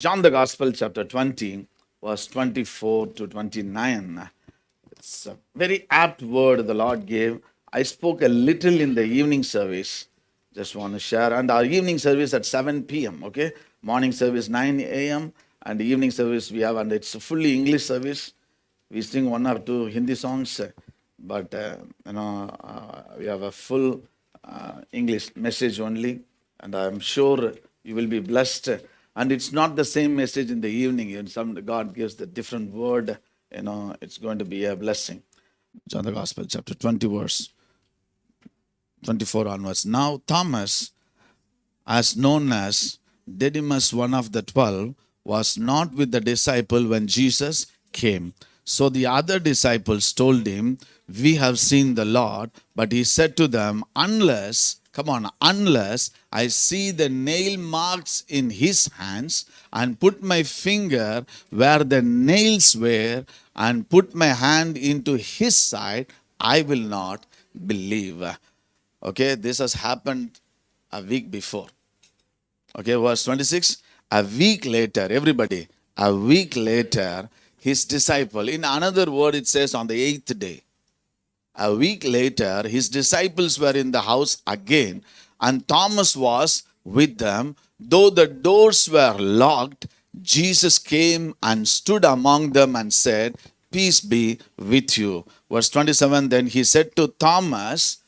John the Gospel, chapter 20, verse 24 to 29. It's a very apt word the Lord gave. I spoke a little in the evening service. Just want to share. And our evening service at 7 p.m., okay? Morning service 9 a.m. and the evening service we have, and it's a fully English service. We sing one or two Hindi songs, but we have a full English message only, and I'm sure you will be blessed. And it's not the same message in the evening. God gives the different word. It's going to be a blessing. John the Gospel, chapter 20, verse 24 onwards. Now Thomas, as known as Didymus, one of the 12, was not with the disciple when Jesus came. So the other disciples told him, "We have seen the Lord." But he said to them, unless I see the nail marks in his hands and put my finger where the nails were and put my hand into his side, I will not believe. Okay, this has happened a week before. Okay, verse 26. A week later, everybody, a week later, his disciple, in another word, it says on the 8th day. A week later, his disciples were in the house again, and Thomas was with them. Though the doors were locked, Jesus came and stood among them and said, "Peace be with you." Verse 27. Then he said to Thomas,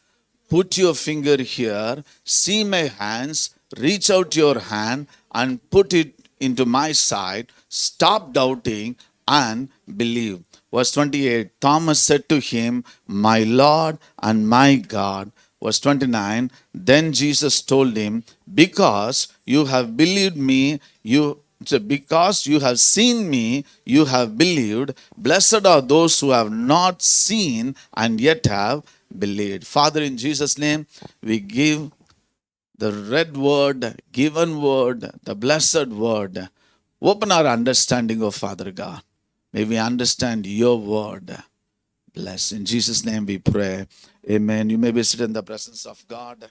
"Put your finger here, see my hands, reach out your hand and put it into my side. Stop doubting and believe." Verse 28, Thomas said to him, "My Lord and my God." Verse 29, then Jesus told him, because you have believed me, because you have seen me, you have believed. Blessed are those who have not seen and yet have believed. Father, in Jesus' name, we give the read word, given word, the blessed word. Open our understanding, of Father God. May we understand your word. Bless. In Jesus' name we pray. Amen. You may be seated in the presence of God.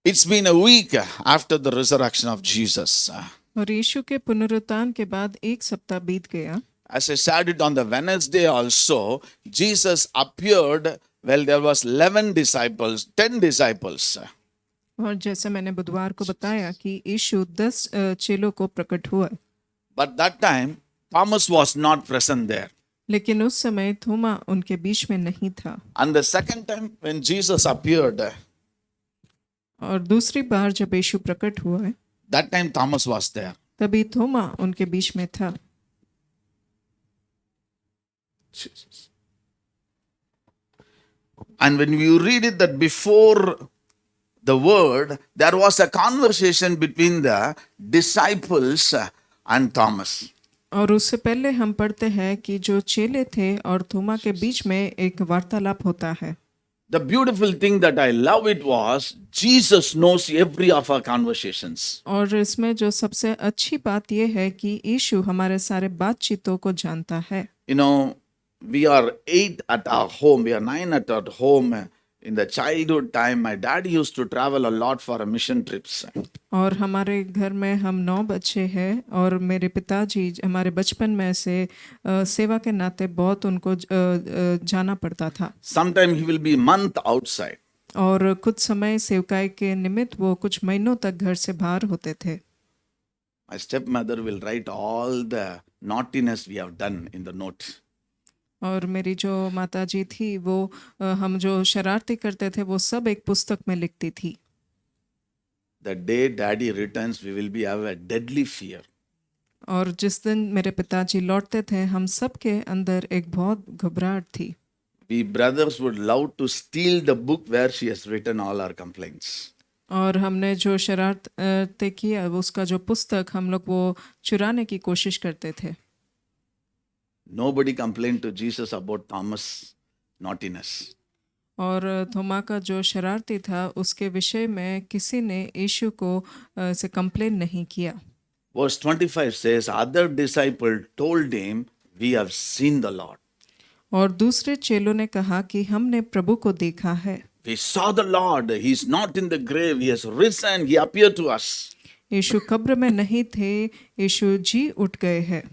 It's been a week after the resurrection of Jesus. और यीशु के पुनरुत्थान के बाद एक सप्ताह बीत गया. As I said it on the Wednesday also, Jesus appeared, well, there was 11 disciples, 10 disciples. और जैसा मैंने बुधवार को बताया कि यीशु 10 चेलों को प्रकट हुआ. But that time, Thomas was not present there. लेकिन उस समय थोमा उनके बीच में नहीं था. And the second time when Jesus appeared, और दूसरी बार जब यीशु प्रकट हुआ है, that time Thomas was there. तभी थोमा उनके बीच में था. Jesus. And when you read it, that before the word, there was a conversation between the disciples and Thomas. और उससे पहले हम पढ़ते हैं कि जो चेले थे और थोमा के बीच में एक वार्तालाप होता है. The beautiful thing that I love it was Jesus knows every of our conversations. और इसमें जो सबसे अच्छी बात यह है कि यीशु हमारे सारे बातचीतों को जानता है. You know, we are 8 at our home, we are 9 at our home. In the childhood time, my dad used to travel a lot for mission trips. और हमारे घर में हम 9 बच्चे हैं और मेरे पिताजी हमारे बचपन में से सेवा के नाते बहुत उनको जाना पड़ता था. Sometimes he will be a month outside. और कुछ समय सेवकाई के निमित्त वो कुछ महीनों तक घर से बाहर होते थे. My stepmother will write all the naughtiness we have done in the note. और मेरी जो माताजी थी वो हम जो शरारती करते थे वो सब एक पुस्तक में लिखती थी. The day daddy returns, we will be have a deadly fear. और जिस दिन मेरे पिताजी लौटते थे हम सब के अंदर एक बहुत घबराहट थी. We brothers would love to steal the book where she has written all our complaints. और हमने जो शरारत किया उसका जो पुस्तक हम लोग वो चुराने की कोशिश करते थे. Nobody complained to Jesus about Thomas' naughtiness. और थोमा का जो शरारती था उसके विषय में किसी ने यीशु को से कंप्लेन नहीं किया. Verse 25 says, other disciple told him, "We have seen the Lord." और दूसरे चेलों ने कहा कि हमने प्रभु को देखा है. He saw the Lord. He's not in the grave. He has risen. He appeared to us. यीशु कब्र में नहीं थे, यीशु जी उठ गए हैं।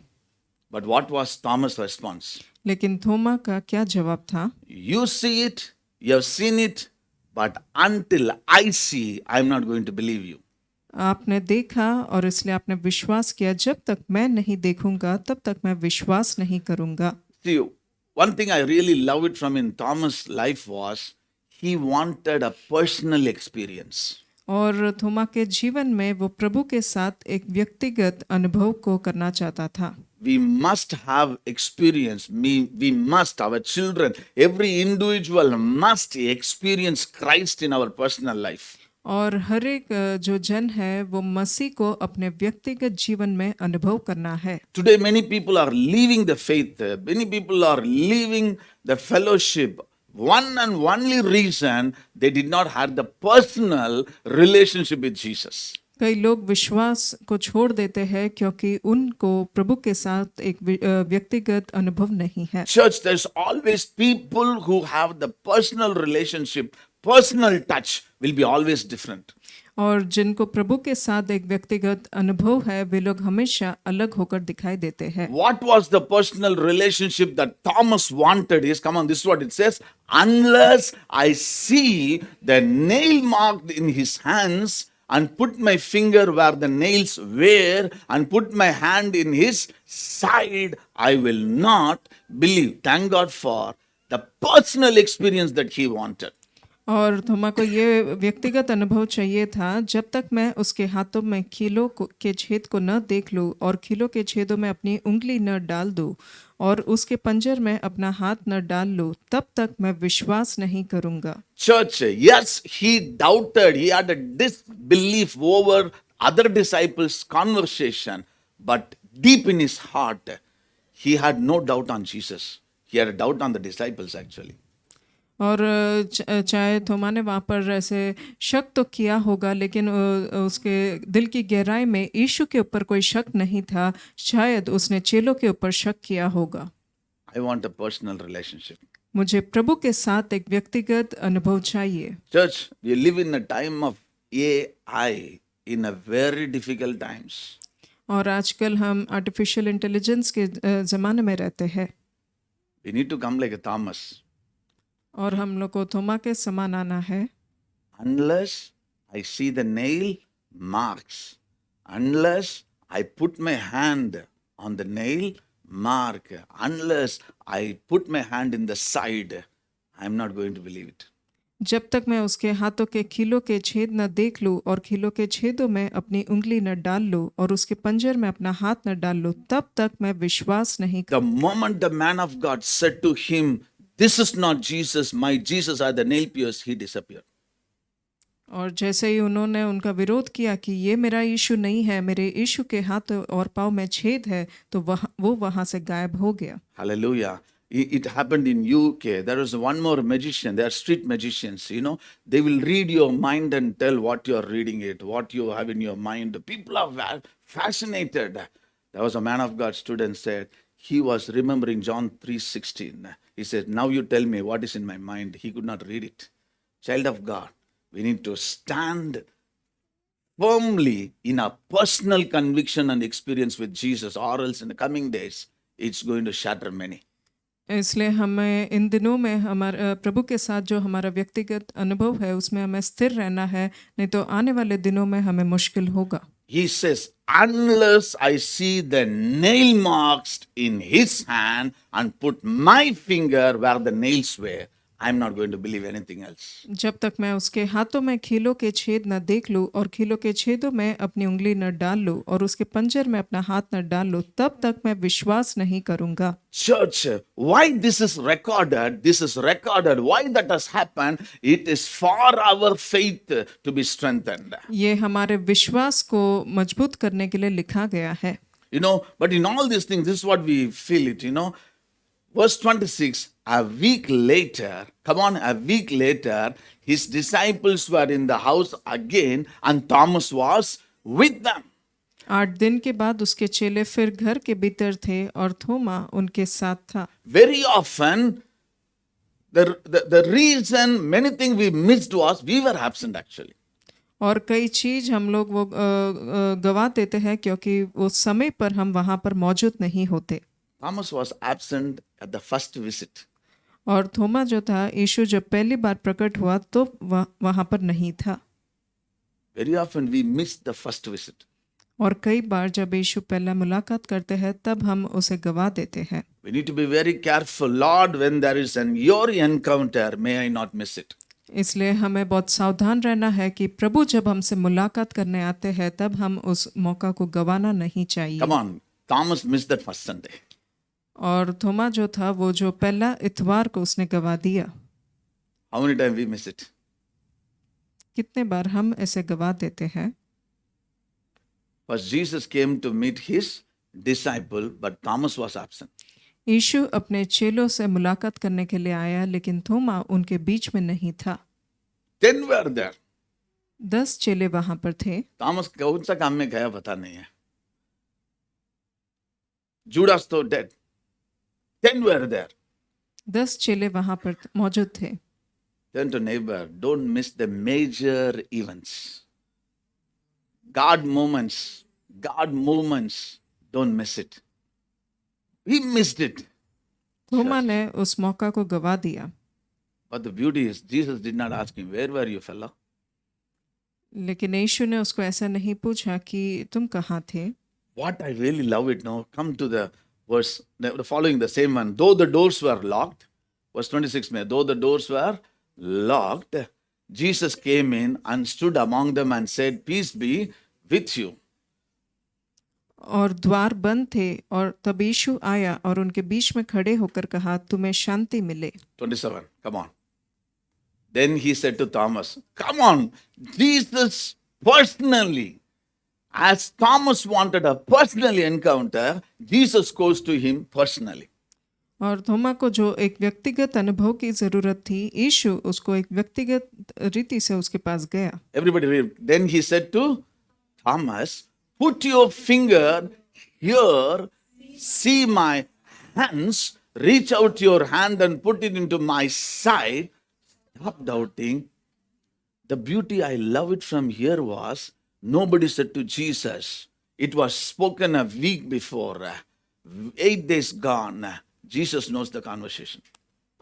But what was Thomas' response? लेकिन थोमा का क्या जवाब था? You see it, you have seen it, but until I see, I'm not going to believe you. आपने देखा और इसलिए आपने विश्वास किया, जब तक मैं नहीं देखूंगा तब तक मैं विश्वास नहीं करूंगा। See, one thing I really love it from in Thomas' life was he wanted a personal experience. और थोमा के जीवन में वो प्रभु के साथ एक व्यक्तिगत अनुभव को करना चाहता था। We must have experience. We must, our children, every individual must experience Christ in our personal life. और हर एक जो जन है वो मसीह को अपने व्यक्तिगत जीवन में अनुभव करना है। Today, many people are leaving the faith. Many people are leaving the fellowship. One and only reason they did not have the personal relationship with Jesus. कई लोग विश्वास को छोड़ देते हैं क्योंकि उनको प्रभु के साथ एक व्यक्तिगत अनुभव नहीं है। Church, there's always people who have the personal relationship, personal touch will be always different. और जिनको प्रभु के साथ एक व्यक्तिगत अनुभव है वे लोग हमेशा अलग होकर दिखाई देते हैं। What was the personal relationship that Thomas wanted is, come on, this is what it says, unless I see the nail marked in his hands and put my finger where the nails were and put my hand in his side, I will not believe. Thank God for the personal experience that he wanted. और थोमा को ये व्यक्तिगत अनुभव चाहिए था, जब तक मैं उसके हाथों में कीलों के छेद को न देख लूं और कीलों के छेदों में अपनी उंगली न डाल दूं और उसके पंजर में अपना हाथ न डाल लूं, तब तक मैं विश्वास नहीं करूंगा। Church, yes, he doubted. He had a disbelief over other disciples' conversation, but deep in his heart, he had no doubt on Jesus. He had a doubt on the disciples actually. और चाहे थोमा ने वहाँ पर ऐसे शक तो किया होगा, लेकिन उसके दिल की गहराई में यीशु के ऊपर कोई शक नहीं था। शायद उसने चेलों के ऊपर शक किया होगा। I want a personal relationship. मुझे प्रभु के साथ एक व्यक्तिगत अनुभव चाहिए। Church, we live in a time of AI, in a very difficult times. और आजकल हम आर्टिफिशियल इंटेलिजेंस के ज़माने में रहते हैं। We need to come like a Thomas. और हम लोग को थोमा के समान आना है। Unless I see the nail marks, unless I put my hand on the nail mark, unless I put my hand in the side, I'm not going to believe it. जब तक मैं उसके हाथों के कीलों के छेद न देख लूं और कीलों के छेदों में अपनी उंगली न डाल लूं और उसके पंजर में अपना हाथ न डाल लूं, तब तक मैं विश्वास नहीं The moment the man of God said to him, "This is not Jesus, my Jesus are the nail pierced," he disappeared. और जैसे ही उन्होंने उनका विरोध किया कि ये मेरा यीशु नहीं है, मेरे यीशु के हाथ और पाँव में छेद है, तो वो वहाँ से गायब हो गया। Hallelujah. It happened in UK. There was one more magician. They are street magicians, you know. They will read your mind and tell what you are reading it, what you have in your mind. People are fascinated. There was a man of God stood and said, he was remembering John 3:16. He said, now you tell me what is in my mind. He could not read it. Child of God, we need to stand firmly in a personal conviction and experience with Jesus, or else in the coming days, it's going to shatter many. इसलिए हमें इन दिनों में हमारे प्रभु के साथ जो हमारा व्यक्तिगत अनुभव है उसमें हमें स्थिर रहना है, नहीं तो आने वाले दिनों में हमें मुश्किल होगा। He says, unless I see the nail marks in his hand and put my finger where the nails were, I'm not going to believe anything else. जब तक मैं उसके हाथों में कीलों के छेद न देख लूं और कीलों के छेदों में अपनी उंगली न डाल लूं और उसके पंजर में अपना हाथ न डाल लूं, तब तक मैं विश्वास नहीं करूंगा। Church, why this is recorded, why that has happened, it is for our faith to be strengthened. ये हमारे विश्वास को मजबूत करने के लिए लिखा गया है। You know, but in all these things, this is what we feel it, you know. Verse 26, a week later, his disciples were in the house again and Thomas was with them. 8 दिन के बाद उसके चेले फिर घर के भीतर थे और थोमा उनके साथ था। Very often, The reason many things we missed was we were absent actually. और कई चीज हम लोग वो गवा देते हैं क्योंकि वो समय पर हम वहां पर मौजूद नहीं होते। Thomas was absent at the first visit. और थोमा जो था, यीशु जब पहली बार प्रकट हुआ तो वहां पर नहीं था। Very often we miss the first visit. और कई बार जब यीशु पहला मुलाकात करते हैं तब हम उसे गवा देते हैं। We need to be very careful. Lord, when there is your encounter, may I not miss it. इसलिए हमें बहुत सावधान रहना है कि प्रभु जब हमसे मुलाकात करने आते हैं तब हम उस मौका को गवाना नहीं चाहिए। Come on, Thomas missed that first Sunday. और थोमा जो था वो जो पहला इतवार को उसने गवा दिया। How many times we miss it? कितने बार हम ऐसे गवा देते हैं। First, Jesus came to meet his disciple, but Thomas was absent. यीशु अपने चेलों से मुलाकात करने के लिए आया लेकिन थोमा उनके बीच में नहीं था। 10 were there. 10 चेले वहां पर थे। Thomas कौन सा काम में गया पता नहीं है। Judas तो dead. 10 were there. 10 चेले वहां पर मौजूद थे। Turn to neighbor. Don't miss the major events. God moments. Don't miss it. We missed it. थोमा ने उस मौका को गवा दिया। But the beauty is, Jesus did not ask him, where were you, fellow? लेकिन यीशु ने उसको ऐसा नहीं पूछा कि तुम कहाँ थे। What I really love it now, come to the verse, the following the same one. Though the doors were locked, verse 26 में, though the doors were locked, Jesus came in and stood among them and said, peace be with you. और द्वार बंद थे और तब यीशु आया और उनके बीच में खड़े होकर कहा, तुम्हें शांति मिले। 27, come on. Then he said to Thomas, come on, Jesus personally. As Thomas wanted a personal encounter, Jesus goes to him personally. और थोमा को जो एक व्यक्तिगत अनुभव की जरूरत थी, यीशु उसको एक व्यक्तिगत रीति से उसके पास गया। Everybody read. Then he said to Thomas, put your finger here, see my hands, reach out your hand and put it into my side. Stop doubting. The beauty, I love it from here was, nobody said to Jesus. It was spoken a week before, 8 days gone. Jesus knows the conversation.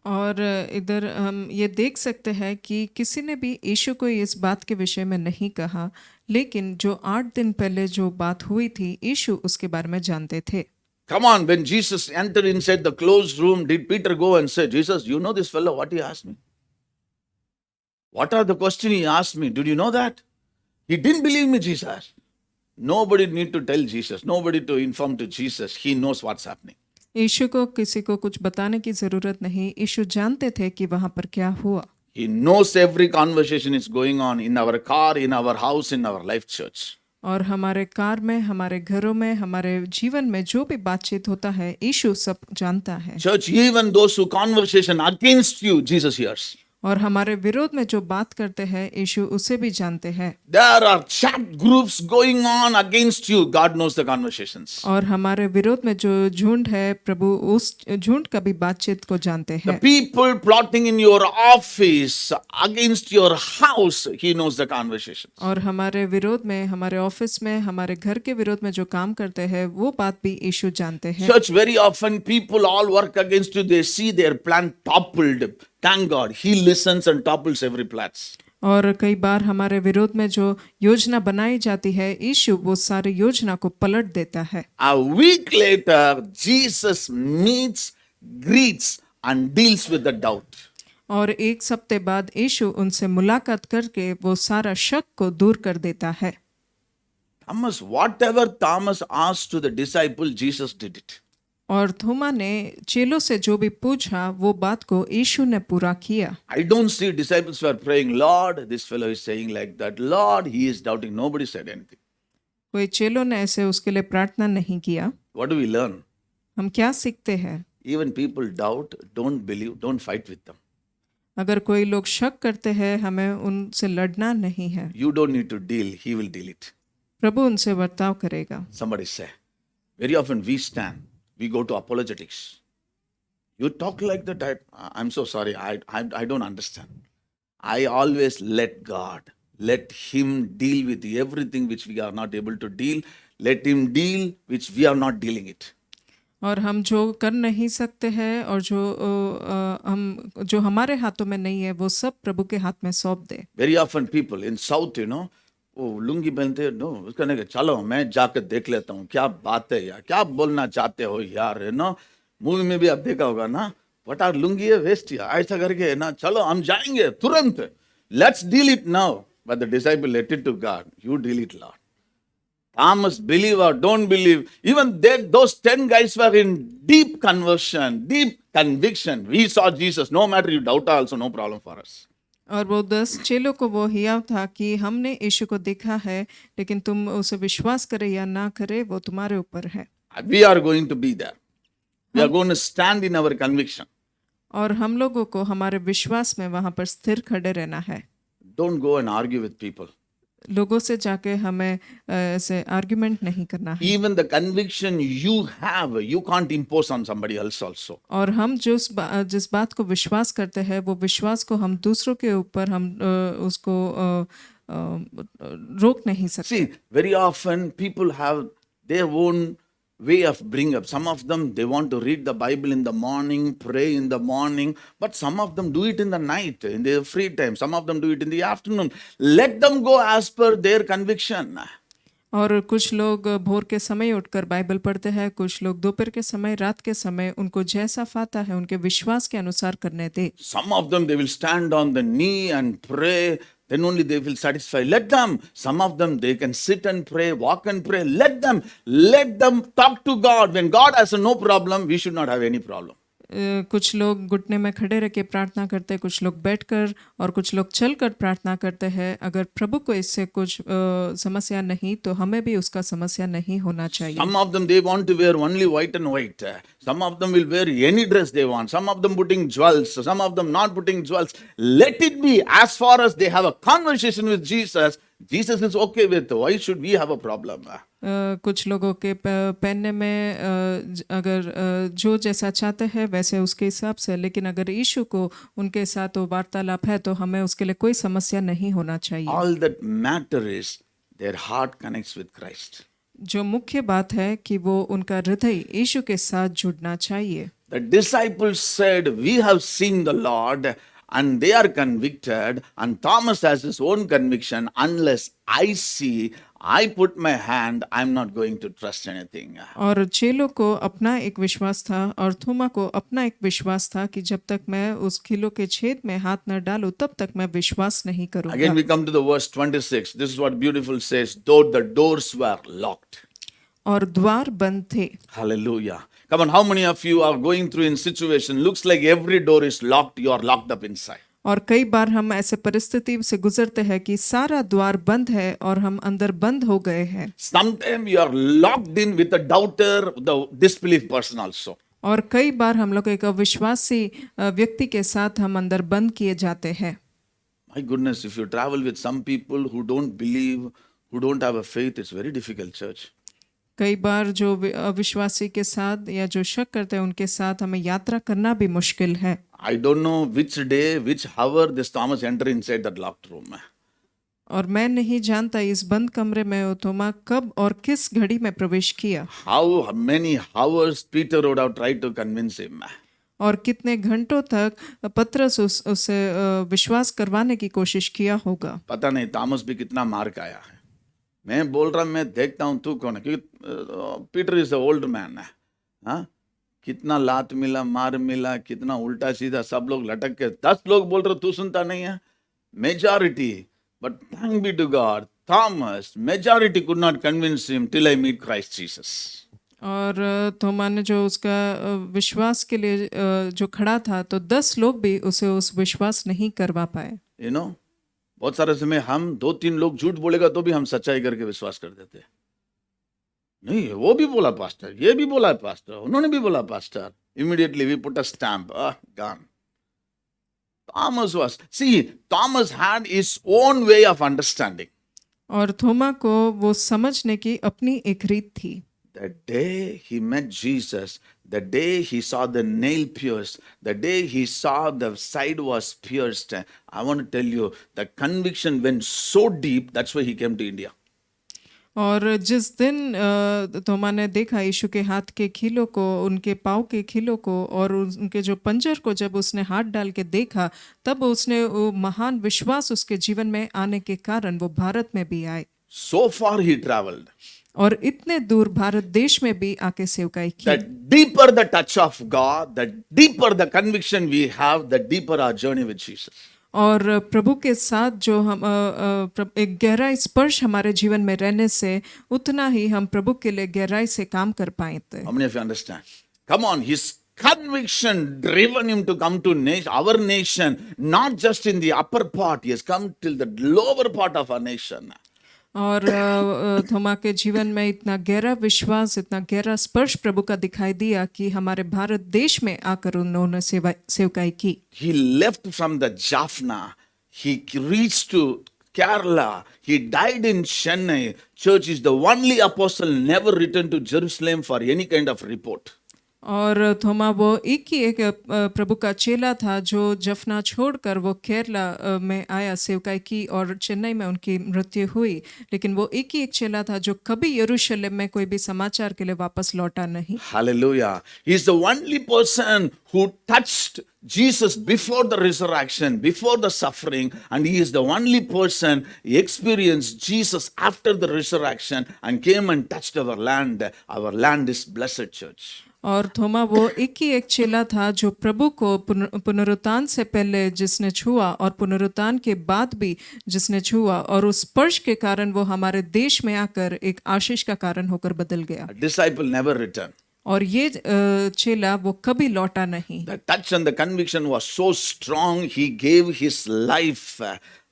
और इधर हम ये देख सकते हैं कि किसी ने भी यीशु को इस बात के विषय में नहीं कहा, लेकिन जो 8 दिन पहले जो बात हुई थी, यीशु उसके बारे में जानते थे। Come on, when Jesus entered inside the closed room, did Peter go and say, Jesus, you know this fellow, what he asked me? What are the questions he asked me? Did you know that? He didn't believe me, Jesus. Nobody need to tell Jesus, nobody to inform to Jesus. He knows what's happening. यीशु को किसी को कुछ बताने की जरूरत नहीं, यीशु जानते थे कि वहां पर क्या हुआ। He knows every conversation is going on in our car, in our house, in our life church. और हमारे कार में, हमारे घरों में, हमारे जीवन में जो भी बातचीत होता है, यीशु सब जानता है। Church, even those who conversation against you, Jesus hears. और हमारे विरोध में जो बात करते हैं, यीशु उसे भी जानते हैं। There are chat groups going on against you. God knows the conversations. और हमारे विरोध में जो झुंड है, प्रभु उस झुंड का भी बातचीत को जानते The हैं। people plotting in your office against your house, He knows the conversations. और हमारे विरोध में, हमारे ऑफिस में, हमारे घर के विरोध में जो काम करते हैं, वो बात भी यीशु जानते हैं। Church, very often people all work against you. They see their plan toppled. Thank God, He listens and topples every plans. और कई बार हमारे विरोध में जो योजना बनाई जाती है, यीशु वो सारी योजना को पलट देता है। A week later, Jesus meets, greets and deals with the doubt. और 1 हफ्ते बाद यीशु उनसे मुलाकात करके वो सारा शक को दूर कर देता है। Thomas, whatever Thomas asked to the disciple, Jesus did it. और थोमा ने चेलों से जो भी पूछा, वो बात को यीशु ने पूरा किया। I don't see disciples were praying, Lord, this fellow is saying like that. Lord, he is doubting. Nobody said anything. कोई चेलों ने ऐसे उसके लिए प्रार्थना नहीं किया। What do we learn? हम क्या सीखते हैं? Even people doubt, don't believe, don't fight with them. अगर कोई लोग शक करते हैं, हमें उनसे लड़ना नहीं है। You don't need to deal, he will deal it. प्रभु उनसे बर्ताव करेगा। Somebody say. Very often we stand, we go to apologetics. You talk like that. I'm so sorry. I don't understand. I always let God, let Him deal with everything which we are not able to deal. Let Him deal which we are not dealing it. और हम जो कर नहीं सकते हैं और हम जो हमारे हाथों में नहीं है वो सब प्रभु के हाथ में सौंप दे। Very often people in South, वो लुंगी पहनते नो उसका नहीं चलो मैं जाकर देख लेता हूँ क्या बात है यार, क्या बोलना चाहते हो यार, मूवी में भी आप देखा होगा ना, फटाक लुंगी है वेस्ट यार, ऐसा करके है ना, चलो हम जाएंगे तुरंत, let's deal it now, but the disciple let it to God, you deal it lord. Thomas, believe or don't believe, even those 10 guys were in deep conversion, deep conviction. We saw Jesus. No matter you doubt also, no problem for us. और वो 10 चेलों को वो हियाव था कि हमने यीशु को देखा है, लेकिन तुम उसे विश्वास करे या ना करे वो तुम्हारे ऊपर है। We are going to be there. We are going to stand in our conviction. और हम लोगों को हमारे विश्वास में वहां पर स्थिर खड़े रहना है। Don't go and argue with people. लोगों से जाके हमें ऐसे आर्गुमेंट नहीं करना है। Even the conviction you have, you can't impose on somebody else also. और हम जिस बात को विश्वास करते हैं वो विश्वास को हम दूसरों के ऊपर हम उसको रोक नहीं सकते। See, very often people have their own way of bring up. Some of them, they want to read the Bible in the morning, pray in the morning, but some of them do it in the night, in their free time. Some of them do it in the afternoon. Let them go as per their conviction. और कुछ लोग भोर के समय उठकर Bible पढ़ते हैं, कुछ लोग दोपहर के समय, रात के समय, उनको जैसा फाता है उनके विश्वास के अनुसार करने दे। Some of them, they will stand on the knee and pray. Then only they will satisfy. Let them. Some of them, they can sit and pray, walk and pray. Let them. Let them talk to God. When God has no problem, we should not have any problem. कुछ लोग घुटने में खड़े रह के प्रार्थना करते हैं, कुछ लोग बैठकर और कुछ लोग चलकर प्रार्थना करते हैं। अगर प्रभु को इससे कुछ समस्या नहीं तो हमें भी उसका समस्या नहीं होना चाहिए। Some of them, they want to wear only white and white. Some of them will wear any dress they want. Some of them putting jewels. Some of them not putting jewels. Let it be. As far as they have a conversation with Jesus, Jesus is okay with. Why should we have a problem? कुछ लोगों के पहनने में अगर जो जैसा चाहते हैं वैसे उसके हिसाब से, लेकिन अगर यीशु को उनके साथ वो वार्तालाप है तो हमें उसके लिए कोई समस्या नहीं होना चाहिए। All that matter is their heart connects with Christ. जो मुख्य बात है कि वो उनका हृदय यीशु के साथ जुड़ना चाहिए। The disciples said, "We have seen the Lord," and they are convicted. And Thomas has his own conviction. Unless I see, I put my hand, I'm not going to trust anything. और चेलों को अपना एक विश्वास था और थोमा को अपना एक विश्वास था कि जब तक मैं उस खिलो के छेद में हाथ न डालूं तब तक मैं विश्वास नहीं करूंगा। Again, we come to the verse 26. This is what beautiful says. Though the doors were locked. और द्वार बंद थे। Hallelujah. Come on, how many of you are going through in situation? Looks like every door is locked. You are locked up inside. और कई बार हम ऐसे परिस्थिति से गुजरते हैं कि सारा द्वार बंद है और हम अंदर बंद हो गए हैं। Sometimes you are locked in with a doubter, the disbelief person also. और कई बार हम लोग एक अविश्वासी व्यक्ति के साथ हम अंदर बंद किए जाते हैं। My goodness, if you travel with some people who don't believe, who don't have a faith, it's very difficult, church. कई बार जो अविश्वासी के साथ या जो शक करते हैं उनके साथ हमें यात्रा करना भी मुश्किल है। I don't know which day, which hour this Thomas entered inside that locked room. और मैं नहीं जानता इस बंद कमरे में वो थोमा कब और किस घड़ी में प्रवेश किया। How many hours Peter would have tried to convince him. और कितने घंटों तक पतरस उससे विश्वास करवाने की कोशिश किया होगा। पता नहीं थॉमस भी कितना मार खाया है। मैं बोल रहा, मैं देखता हूँ तू कौन है, क्योंकि Peter is a old man है। हाँ, कितना लात मिला, मार मिला, कितना उल्टा सीधा, सब लोग लटक के 10 लोग बोल रहे तू सुनता नहीं है। Majority, but thank be to God, Thomas majority could not convince him till I meet Christ Jesus. और थोमा ने जो उसका विश्वास के लिए जो खड़ा था तो 10 लोग भी उसे उस विश्वास नहीं करवा पाए। यू नो, बहुत सारे समय हम 2-3 लोग झूठ बोलेगा तो भी हम सच्चाई करके विश्वास कर देते हैं। नहीं, वो भी बोला पास्टर, ये भी बोला पास्टर, उन्होंने भी बोला pastor, immediately we put a stamp, gone. Thomas had his own way of understanding. और थोमा को वो समझने की अपनी एक रीत थी। The day he met Jesus, the day he saw the nail pierced, the day he saw the side was pierced, I want to tell you, the conviction went so deep, that's why he came to India. और जिस दिन थोमा ने देखा यीशु के हाथ के खीलों को, उनके पाँव के खीलों को और उनके जो पंजर को जब उसने हाथ डाल के देखा, तब उसने वो महान विश्वास उसके जीवन में आने के कारण वो भारत में भी आए So far he traveled. और इतने दूर भारत देश में भी आके सेवकाई की। The deeper the touch of God, the deeper the conviction we have, the deeper our journey with Jesus. और प्रभु के साथ जो हम एक गहरा स्पर्श हमारे जीवन में रहने से उतना ही हम प्रभु के लिए गहराई से काम कर पाए थे। How many of you understand? Come on, his conviction driven him to come to our nation, not just in the upper part, he has come till the lower part of our nation. और थोमा के जीवन में इतना गहरा विश्वास, इतना गहरा स्पर्श प्रभु का दिखाई दिया कि हमारे भारत देश में आकर उन्होंने सेवकाई की। He left from the Jaffna, he reached to Kerala, he died in Chennai. Church is the only apostle never returned to Jerusalem for any kind of report. और थोमा वो एक ही एक प्रभु का चेला था जो जफना छोड़कर वो केरला में आया, सेवकाई की और चेन्नई में उनकी मृत्यु हुई, लेकिन वो एक ही एक चेला था जो कभी यरूशलेम में कोई भी समाचार के लिए वापस लौटा नहीं। Hallelujah. He is the only person who touched Jesus before the resurrection, before the suffering, and he is the only person who experienced Jesus after the resurrection and came and touched our land. Our land is blessed, church. और थोमा वो एक ही एक चेला था जो प्रभु को पुनरुत्थान से पहले जिसने छुआ और पुनरुत्थान के बाद भी जिसने छुआ, और उस स्पर्श के कारण वो हमारे देश में आकर एक आशीष का कारण होकर बदल गया। A disciple never returned. और ये चेला वो कभी लौटा नहीं। The touch and the conviction was so strong, he gave his life.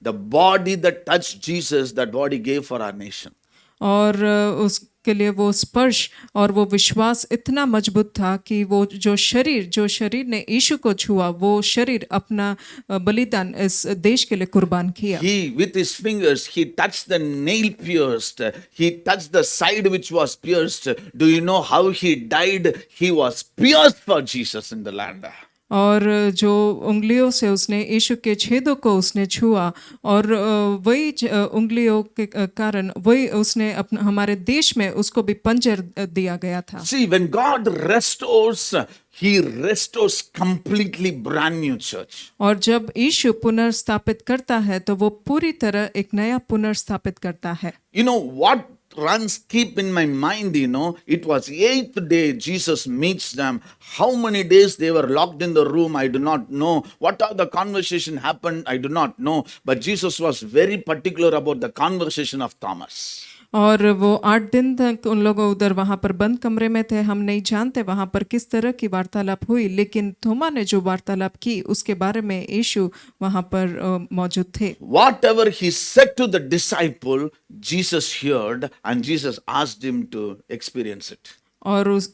The body that touched Jesus, that body gave for our nation. और उसके लिए वो स्पर्श और वो विश्वास इतना मजबूत था कि वो जो शरीर ने यीशु को छुआ, वो शरीर अपना बलिदान इस देश के लिए कुर्बान किया। He, with his fingers, he touched the nail pierced. He touched the side which was pierced. Do you know how he died? He was pierced for Jesus in the land. और जो उंगलियों से उसने यीशु के छेदों को उसने छुआ और वही उंगलियों के कारण वही उसने हमारे देश में उसको भी पंजर दिया गया था। See, when God restores, he restores completely brand new church. और जब यीशु पुनर्स्थापित करता है तो वो पूरी तरह एक नया पुनर्स्थापित करता है। You know what keep in my mind, it was 8th day Jesus meets them. How many days they were locked in the room, I do not know. What are the conversation happened, I do not know. But Jesus was very particular about the conversation of Thomas. और वो 8 दिन तक उन लोगों उधर वहां पर बंद कमरे में थे। हम नहीं जानते वहां पर किस तरह की वार्तालाप हुई, लेकिन थोमा ने जो वार्तालाप की उसके बारे में यीशु वहां पर मौजूद थे। Whatever he said to the disciple, Jesus heard and Jesus asked him to experience it. और उस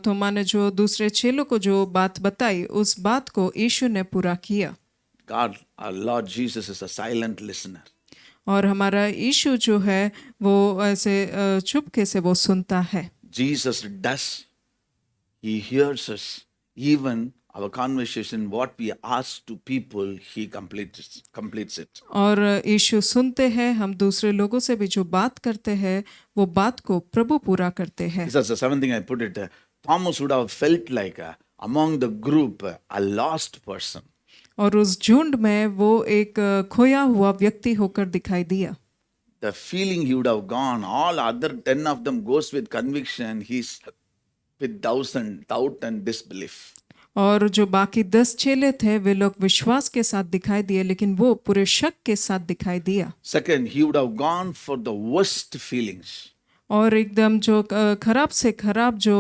थोमा ने जो दूसरे चेलों को जो बात बताई, उस बात को यीशु ने पूरा किया। God, our Lord Jesus is a silent listener. और हमारा यीशु जो है वो ऐसे चुपके से वो सुनता है। Jesus does. He hears us. Even our conversation, what we ask to people, he completes it. और यीशु सुनते हैं, हम दूसरे लोगों से भी जो बात करते हैं वो बात को प्रभु पूरा करते हैं। This is the seventh thing I put it. Thomas would have felt like among the group a lost person. और उस झुंड में वो एक खोया हुआ व्यक्ति होकर दिखाई दिया। The feeling he would have gone, all other 10 of them goes with conviction, he's with doubt and disbelief. और जो बाकी 10 चेले थे वे लोग विश्वास के साथ दिखाई दिए, लेकिन वो पूरे शक के साथ दिखाई दिया। Second, he would have gone for the worst feelings. और एकदम जो खराब से खराब जो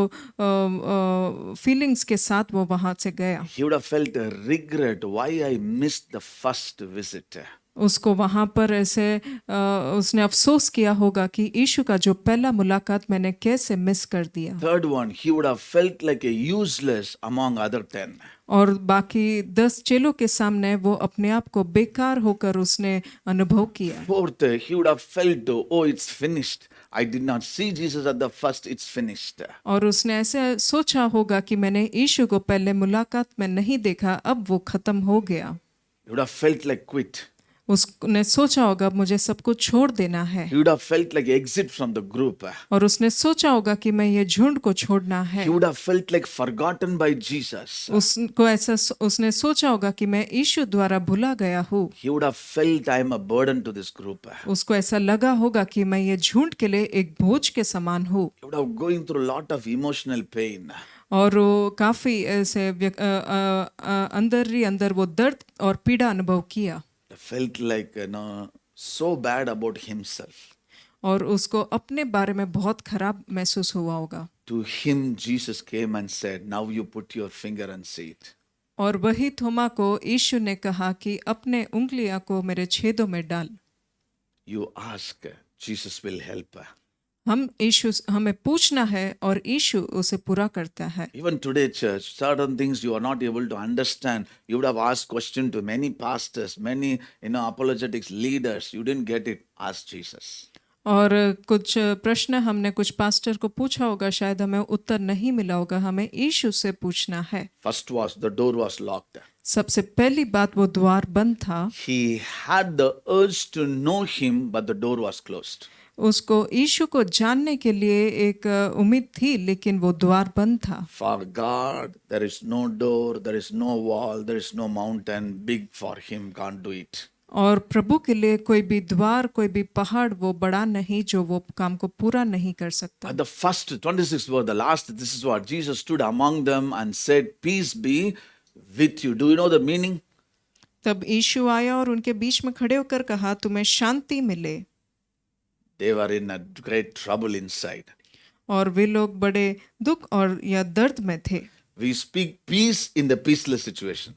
फीलिंग्स के साथ वो वहां से गया। He would have felt a regret why I missed the first visit. उसको वहाँ पर ऐसे उसने अफसोस किया होगा कि यीशु का जो पहला मुलाकात मैंने कैसे मिस कर दिया। Third one, he would have felt like a useless among other 10. और बाकी 10 चेलों के सामने वो अपने आप को बेकार होकर उसने अनुभव किया। Fourth, he would have felt, oh, it's finished. I did not see Jesus at the first, it's finished. और उसने ऐसे सोचा होगा कि मैंने यीशु को पहले मुलाकात में नहीं देखा, अब वो खत्म हो गया। He would have felt like quit. उसने सोचा होगा अब मुझे सब कुछ छोड़ देना है। He would have felt like exit from the group. और उसने सोचा होगा कि मैं ये झुंड को छोड़ना है। He would have felt like forgotten by Jesus. उसको ऐसा उसने सोचा होगा कि मैं यीशु द्वारा भुला गया हूँ। He would have felt I am a burden to this group. उसको ऐसा लगा होगा कि मैं ये झुंड के लिए एक बोझ के समान हूँ। He would have going through a lot of emotional pain. और वो काफी ऐसे अंदर ही अंदर वो दर्द और पीड़ा अनुभव किया। Felt like so bad about himself. और उसको अपने बारे में बहुत खराब महसूस हुआ होगा। To him Jesus came and said, now you put your finger and see it. और वही थोमा को यीशु ने कहा कि अपने उंगलियां को मेरे छेदों में डाल। You ask, Jesus will help. हमें पूछना है और यीशु उसे पूरा करता है। Even today, church, certain things you are not able to understand. You would have asked question to many pastors, many apologetics leaders. You didn't get it. Ask Jesus. और कुछ प्रश्न हमने कुछ पास्टर को पूछा होगा, शायद हमें उत्तर नहीं मिला होगा, हमें यीशु से पूछना है। First was the door was locked. सबसे पहली बात वो द्वार बंद था। He had the urge to know him, but the door was closed. उसको यीशु को जानने के लिए एक उम्मीद थी, लेकिन वो द्वार बंद था। For God, there is no door, there is no wall, there is no mountain big for him, can't do it. और प्रभु के लिए कोई भी द्वार, कोई भी पहाड़ वो बड़ा नहीं जो वो काम को पूरा नहीं कर सकता। At the first 26th verse, the last, this is what Jesus stood among them and said, peace be with you. Do you know the meaning? तब यीशु आया और उनके बीच में खड़े होकर कहा, तुम्हें शांति मिले। They were in a great trouble inside. और वे लोग बड़े दुख और या दर्द में थे। We speak peace in the peaceless situation.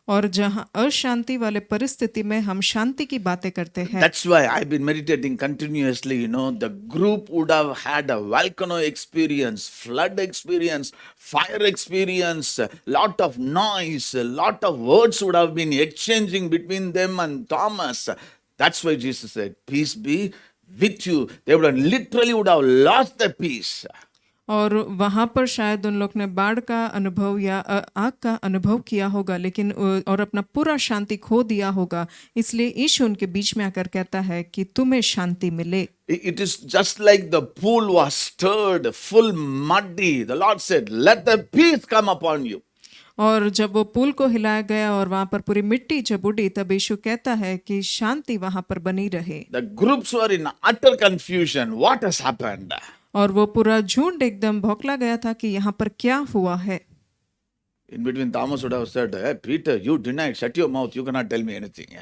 और जहाँ अशांति वाले परिस्थिति में हम शांति की बातें करते हैं। That's why I've been meditating continuously. The group would have had a volcano experience, flood experience, fire experience, a lot of noise, a lot of words would have been exchanging between them and Thomas. That's why Jesus said, peace be with you. They would have lost their peace. और वहाँ पर शायद उन लोग ने बाढ़ का अनुभव या आग का अनुभव किया होगा, लेकिन और अपना पूरा शांति खो दिया होगा। इसलिए यीशु उनके बीच में आकर कहता है कि तुम्हें शांति मिले। It is just like the pool was stirred, full muddy. The Lord said, let the peace come upon you. और जब वो पुल को हिलाया गया और वहाँ पर पूरी मिट्टी जब उड़ी, तब यीशु कहता है कि शांति वहाँ पर बनी रहे। The groups were in utter confusion. What has happened? और वो पूरा झुंड एकदम भौंकला गया था कि यहाँ पर क्या हुआ है। In between, Thomas would have said, hey, Peter, you denied, shut your mouth, you cannot tell me anything.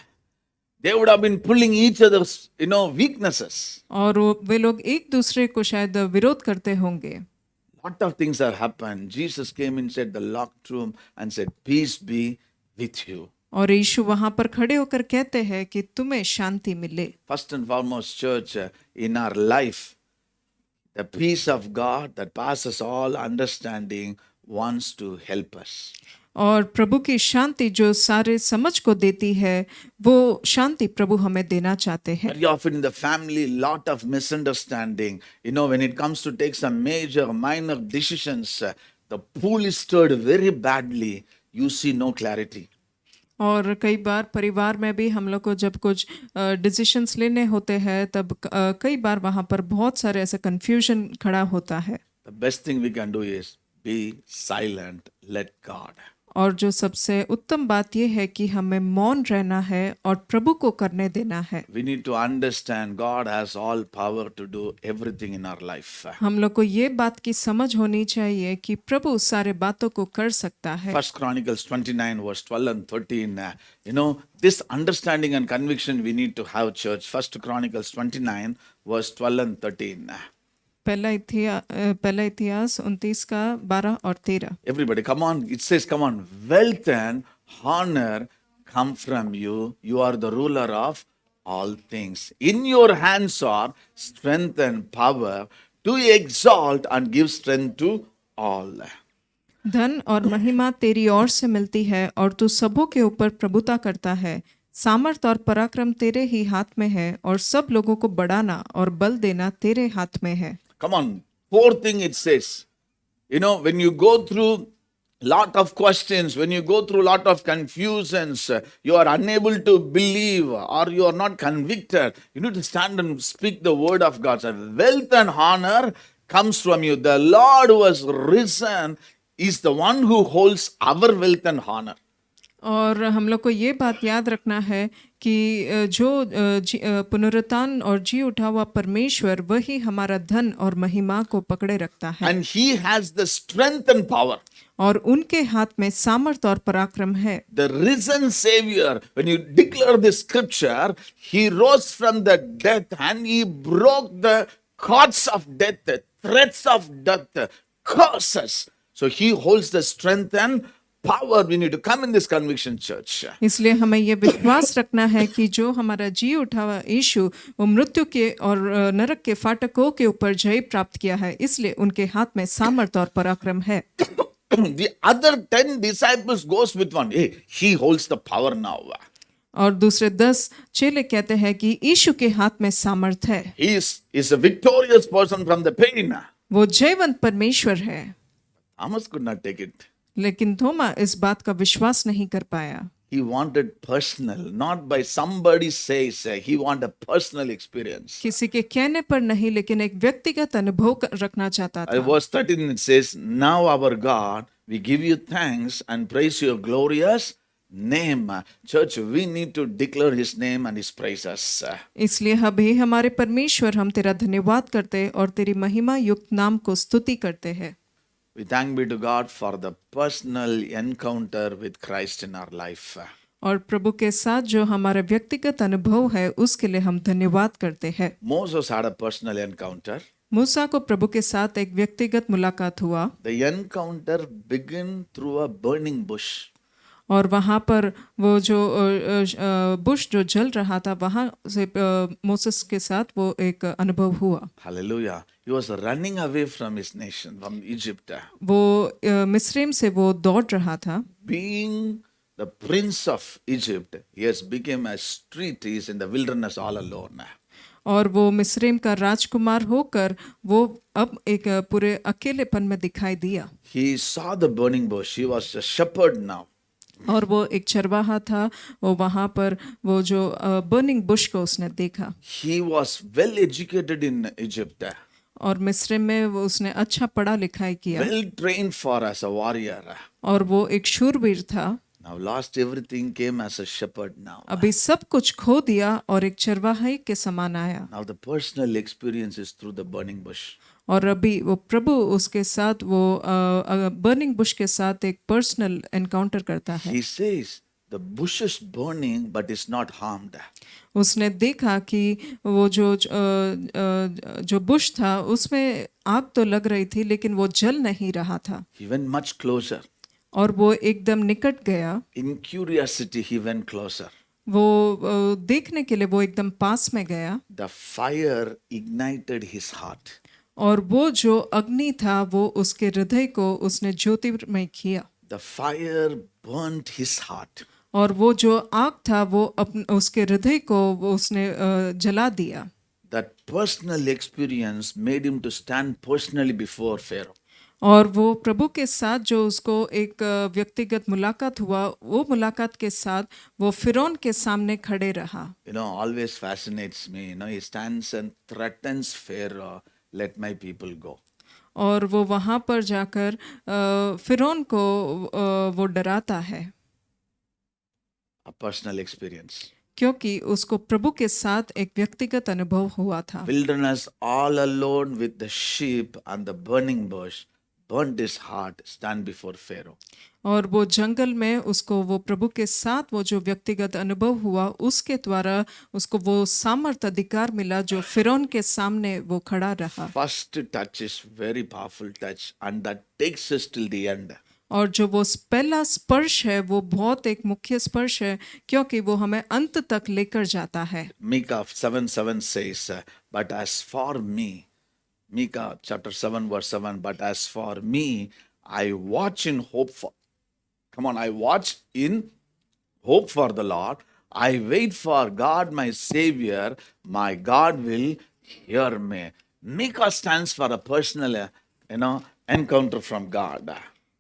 They would have been pulling each other's, weaknesses. और वे लोग एक दूसरे को शायद विरोध करते होंगे। Lot of things have happened. Jesus came inside the locked room and said, peace be with you. और यीशु वहां पर खड़े होकर कहते हैं कि तुम्हें शांति मिले। First and foremost, church, in our life, the peace of God that passes all understanding wants to help us. और प्रभु की शांति जो सारे समझ को देती है, वो शांति प्रभु हमें देना चाहते हैं। Very often in the family, lot of misunderstanding. When it comes to take some major, minor decisions, the pool is stirred very badly. You see no clarity. और कई बार परिवार में भी हम लोग को जब कुछ डिसीजंस लेने होते हैं, तब कई बार वहाँ पर बहुत सारे ऐसे कंफ्यूजन खड़ा होता है। The best thing we can do is be silent, let God. और जो सबसे उत्तम बात यह है कि हमें मौन रहना है और प्रभु को करने देना है। We need to understand God has all power to do everything in our life. हम लोग को ये बात की समझ होनी चाहिए कि प्रभु सारे बातों को कर सकता है। First Chronicles 29 verse 12 and 13. This understanding and conviction we need to have, church. First Chronicles 29 verse 12 and 13. पहला इतिहास 29 का 12 और 13। Everybody, come on. It says, come on. Wealth and honor come from you. You are the ruler of all things. In your hands are strength and power to exalt and give strength to all. धन और महिमा तेरी ओर से मिलती है और तू सबों के ऊपर प्रभुता करता है। सामर्थ और पराक्रम तेरे ही हाथ में है और सब लोगों को बढ़ाना और बल देना तेरे हाथ में है। Come on, fourth thing it says. You know, when you go through lot of questions, when you go through lot of confusions, you are unable to believe or you are not convicted, you need to stand and speak the word of God. So wealth and honor comes from you. The Lord who has risen is the one who holds our wealth and honor. और हम लोग को ये बात याद रखना है कि जो पुनरुत्थान और जी उठा हुआ परमेश्वर वही हमारा धन और महिमा को पकड़े रखता है And he has the strength and power. और उनके हाथ में सामर्थ और पराक्रम है। The risen Savior, when you declare this scripture, he rose from the death and he broke the cords of death, the threats of death, curses. So he holds the strength and power. We need to come in this conviction, church. इसलिए हमें ये विश्वास रखना है कि जो हमारा जी उठा हुआ यीशु वो मृत्यु के और नरक के फाटकों के ऊपर जय प्राप्त किया है, इसलिए उनके हाथ में सामर्थ और पराक्रम है। The other 10 disciples goes with one. Hey, he holds the power now. और दूसरे 10 चेले कहते हैं कि यीशु के हाथ में सामर्थ है। He is a victorious person from the pain. वो जयवंत परमेश्वर है। Thomas could not take it. लेकिन थोमा इस बात का विश्वास नहीं कर पाया। He wanted personal, not by somebody says. He wanted a personal experience. किसी के कहने पर नहीं, लेकिन एक व्यक्तिगत अनुभव रखना चाहता था। Verse 13 it says, "Now our God, we give you thanks and praise your glorious name." Church, we need to declare his name and his praises. इसलिए अभी हमारे परमेश्वर हम तेरा धन्यवाद करते और तेरी महिमा युक्त नाम को स्तुति करते हैं। We thank be to God for the personal encounter with Christ in our life. और प्रभु के साथ जो हमारा व्यक्तिगत अनुभव है उसके लिए हम धन्यवाद करते हैं। Moses had a personal encounter. मूसा को प्रभु के साथ एक व्यक्तिगत मुलाकात हुआ The encounter began through a burning bush. और वहाँ पर वो जो बुश जो जल रहा था वहाँ से मोसेस के साथ वो एक अनुभव हुआ। Hallelujah. He was running away from his nation, from Egypt. वो मिस्रैम से वो दौड़ रहा था। Being the prince of Egypt, he has become a street. He is in the wilderness all alone. और वो मिस्रैम का राजकुमार होकर वो अब एक पूरे अकेलेपन में दिखाई दिया। He saw the burning bush. He was a shepherd now. और वो एक चरवाहा था, वो वहाँ पर वो जो बर्निंग बुश को उसने देखा। He was well educated in Egypt. और मिस्र में वो उसने अच्छा पढ़ा लिखाई किया Well trained for as a warrior. और वो एक शूरवीर था। Now lost everything, came as a shepherd now. अभी सब कुछ खो दिया और एक चरवाहे के समान आया। Now the personal experience is through the burning bush. और अभी वो प्रभु उसके साथ वो बर्निंग बुश के साथ एक पर्सनल एनकाउंटर करता है। He says the bush is burning but is not harmed. उसने देखा कि वो जो बुश था उसमें आग तो लग रही थी लेकिन वो जल नहीं रहा था। He went much closer. और वो एकदम निकट गया। In curiosity he went closer. वो देखने के लिए वो एकदम पास में गया। The fire ignited his heart. और वो जो अग्नि था वो उसके हृदय को उसने ज्योतिर्मय किया। The fire burnt his heart. और वो जो आग था वो उसके हृदय को वो उसने जला दिया। That personal experience made him to stand personally before Pharaoh. और वो प्रभु के साथ जो उसको एक व्यक्तिगत मुलाकात हुआ, वो मुलाकात के साथ वो फिरौन के सामने खड़े रहा। You know, always fascinates me. You know, he stands and threatens Pharaoh, "Let my people go." और वो वहाँ पर जाकर फिरौन को वो डराता है। A personal experience. क्योंकि उसको प्रभु के साथ एक व्यक्तिगत अनुभव हुआ था। Wilderness all alone with the sheep and the burning bush burnt his heart, stand before Pharaoh. और वो जंगल में उसको वो प्रभु के साथ वो जो व्यक्तिगत अनुभव हुआ उसके द्वारा उसको वो सामर्थ अधिकार मिला जो फिरौन के सामने वो खड़ा रहा। First touch is very powerful touch and that takes us till the end. और जो वो पहला स्पर्श है वो बहुत एक मुख्य स्पर्श है, क्योंकि वो हमें अंत तक लेकर जाता है। Micah 7:7 says, but as for me, Micah chapter 7, verse 7, but as for me, I watch in hope for, come on, I watch in hope for the Lord. I wait for God, my Savior. My God will hear me. Micah stands for a personal, encounter from God.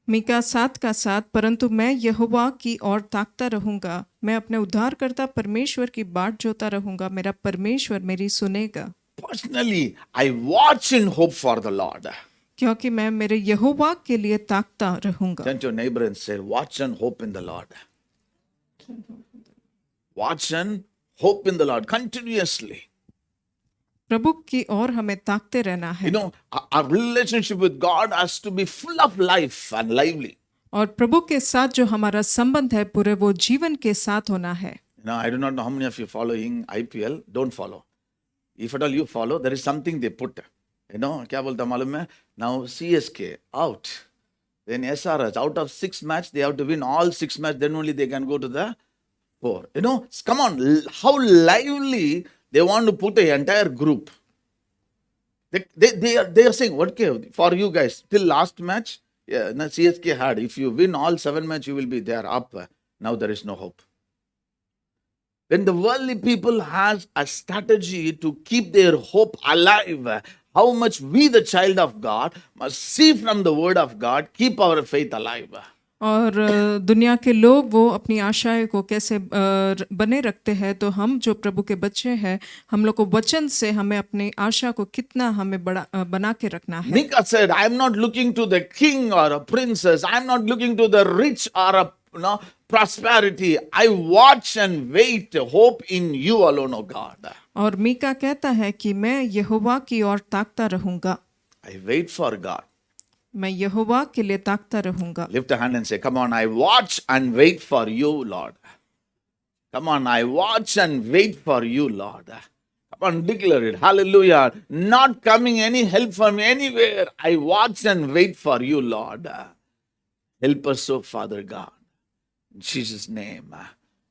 Mika 7 का 7, परंतु मैं यहोवा की ओर ताकता रहूंगा, मैं अपने उद्धारकर्ता परमेश्वर की बाट जोता रहूंगा, मेरा परमेश्वर मेरी सुनेगा। Personally, I watch in hope for the Lord. क्योंकि मैं मेरे यहोवा के लिए ताकता रहूंगा। Turn to your neighbor and say, watch and hope in the Lord. Watch and hope in the Lord continuously. प्रभु की ओर हमें ताकते रहना है। Our relationship with God has to be full of life and lively. और प्रभु के साथ जो हमारा संबंध है पूरे वो जीवन के साथ होना है। I do not know how many of you following IPL. Don't follow. If at all you follow, there is something they put. क्या बोलता मालूम है? Now CSK out. Then SRH out of 6 match, they have to win all 6 match. Then only they can go to the 4. Come on, how lively they want to put the entire group. They are saying, okay, for you guys, till last match, yeah, CSK had. If you win all 7 match, you will be there up. Now there is no hope. When the worldly people has a strategy to keep their hope alive, how much we, the child of God, must see from the word of God, keep our faith alive. और दुनिया के लोग वो अपनी आशाएं को कैसे बने रखते हैं, तो हम जो प्रभु के बच्चे हैं, हम लोग को वचन से हमें अपनी आशा को कितना हमें बड़ा बना के रखना है। Micah said, I am not looking to the king or a princess. I am not looking to the rich or a prosperity. I watch and wait, hope in you alone, O God. और मीका कहता है कि मैं यहोवा की ओर ताकता रहूंगा। I wait for God. मैं यहोवा के लिए ताकता रहूंगा। Lift a hand and say, come on, I watch and wait for you, Lord. Come on, I watch and wait for you, Lord. Come on, declare it. Hallelujah. Not coming any help from anywhere. I watch and wait for you, Lord. Help us, oh Father God. In Jesus' name.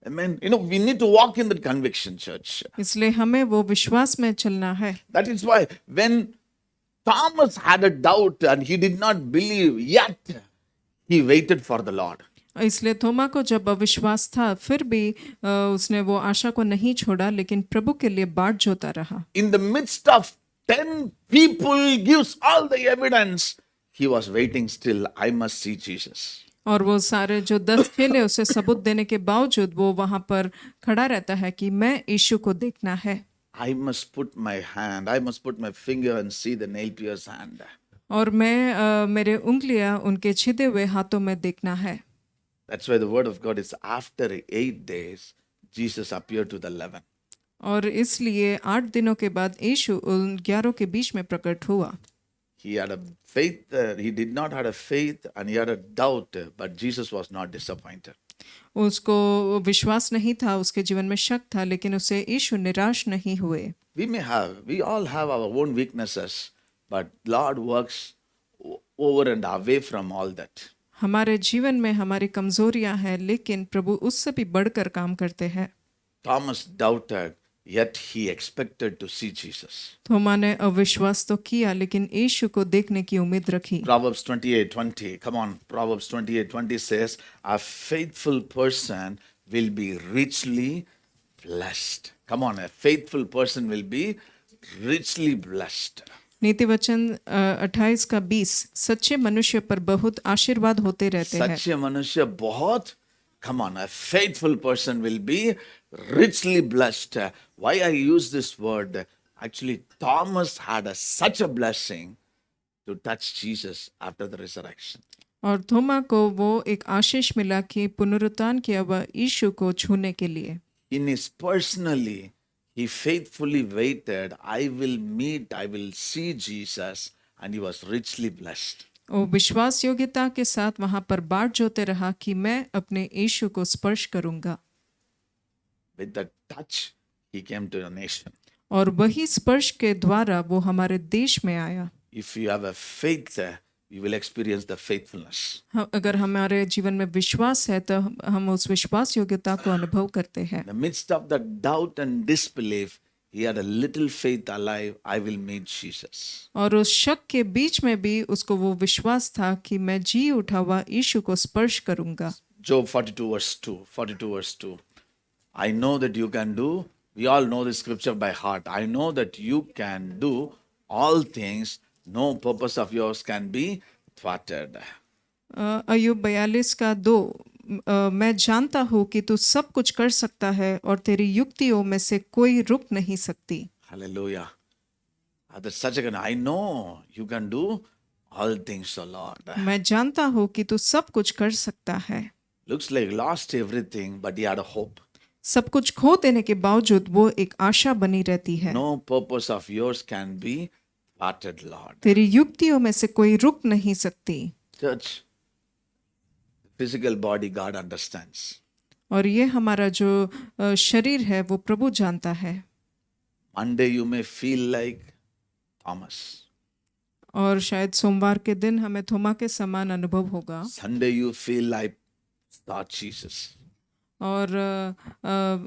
Amen. We need to walk in that conviction, church. इसलिए हमें वो विश्वास में चलना है। That is why when Thomas had a doubt and he did not believe, yet he waited for the Lord. इसलिए थोमा को जब अविश्वास था, फिर भी उसने वो आशा को नहीं छोड़ा, लेकिन प्रभु के लिए बाट जोता रहा। In the midst of 10 people gives all the evidence, he was waiting still. I must see Jesus. और वो सारे जो 10 चेले उसे सबूत देने के बावजूद वो वहां पर खड़ा रहता है कि मैं यीशु को देखना है। I must put my hand, I must put my finger and see the nail pierced hand. और मैं मेरे उंगलियां उनके छिदे हुए हाथों में देखना है। That's why the word of God is after 8 days, Jesus appeared to the 11. और इसलिए 8 दिनों के बाद यीशु उन 11 के बीच में प्रकट हुआ। He had a faith, he did not have a faith and he had a doubt, but Jesus was not disappointed. उसको विश्वास नहीं था, उसके जीवन में शक था, लेकिन उसे यीशु निराश नहीं हुए। We all have our own weaknesses, but Lord works over and away from all that. हमारे जीवन में हमारी कमजोरियां हैं, लेकिन प्रभु उससे भी बढ़कर काम करते हैं। Thomas doubted, yet he expected to see Jesus. थोमा ने अविश्वास तो किया, लेकिन यीशु को देखने की उम्मीद रखी। Proverbs 28:20. Come on, Proverbs 28:20 says, a faithful person will be richly blessed. Come on, a faithful person will be richly blessed. नीति वचन 28 का 20, सच्चे मनुष्य पर बहुत आशीर्वाद होते रहते हैं। सच्चे मनुष्य बहुत, come on, a faithful person will be richly blessed. Why I use this word? Actually, Thomas had such a blessing to touch Jesus after the resurrection. और थोमा को वो एक आशीष मिला कि पुनरुत्थान किया हुआ यीशु को छूने के लिए। In his personally, he faithfully waited. I will meet, I will see Jesus, and he was richly blessed. वो विश्वास योग्यता के साथ वहां पर बाट जोते रहा कि मैं अपने यीशु को स्पर्श करूंगा। With the touch, he came to a nation. और वही स्पर्श के द्वारा वो हमारे देश में आया। If you have a faith you will experience the faithfulness. अगर हमारे जीवन में विश्वास है तो हम उस विश्वास योग्यता को अनुभव करते हैं। In the midst of the doubt and disbelief, he had a little faith alive. I will meet Jesus. और उस शक के बीच में भी उसको वो विश्वास था कि मैं जी उठा हुआ यीशु को स्पर्श करूंगा। Job 42 verse 2. 42 verse 2. I know that you can do. We all know the scripture by heart. I know that you can do all things. No purpose of yours can be thwarted. अय्यूब 42 का 2। मैं जानता हूँ कि तू सब कुछ कर सकता है और तेरी युक्तियों में से कोई रुक नहीं सकती। Hallelujah. That's such a good. I know you can do all things, O Lord. मैं जानता हूँ कि तू सब कुछ कर सकता है। Looks like lost everything, but he had a hope. सब कुछ खो देने के बावजूद वो एक आशा बनी रहती है। No purpose of yours can be thwarted, Lord. तेरी युक्तियों में से कोई रुक नहीं सकती। Church, physical body God understands. और ये हमारा जो शरीर है वो प्रभु जानता है। Monday you may feel like Thomas. और शायद सोमवार के दिन हमें थोमा के समान अनुभव होगा। Sunday you feel like Lord Jesus. और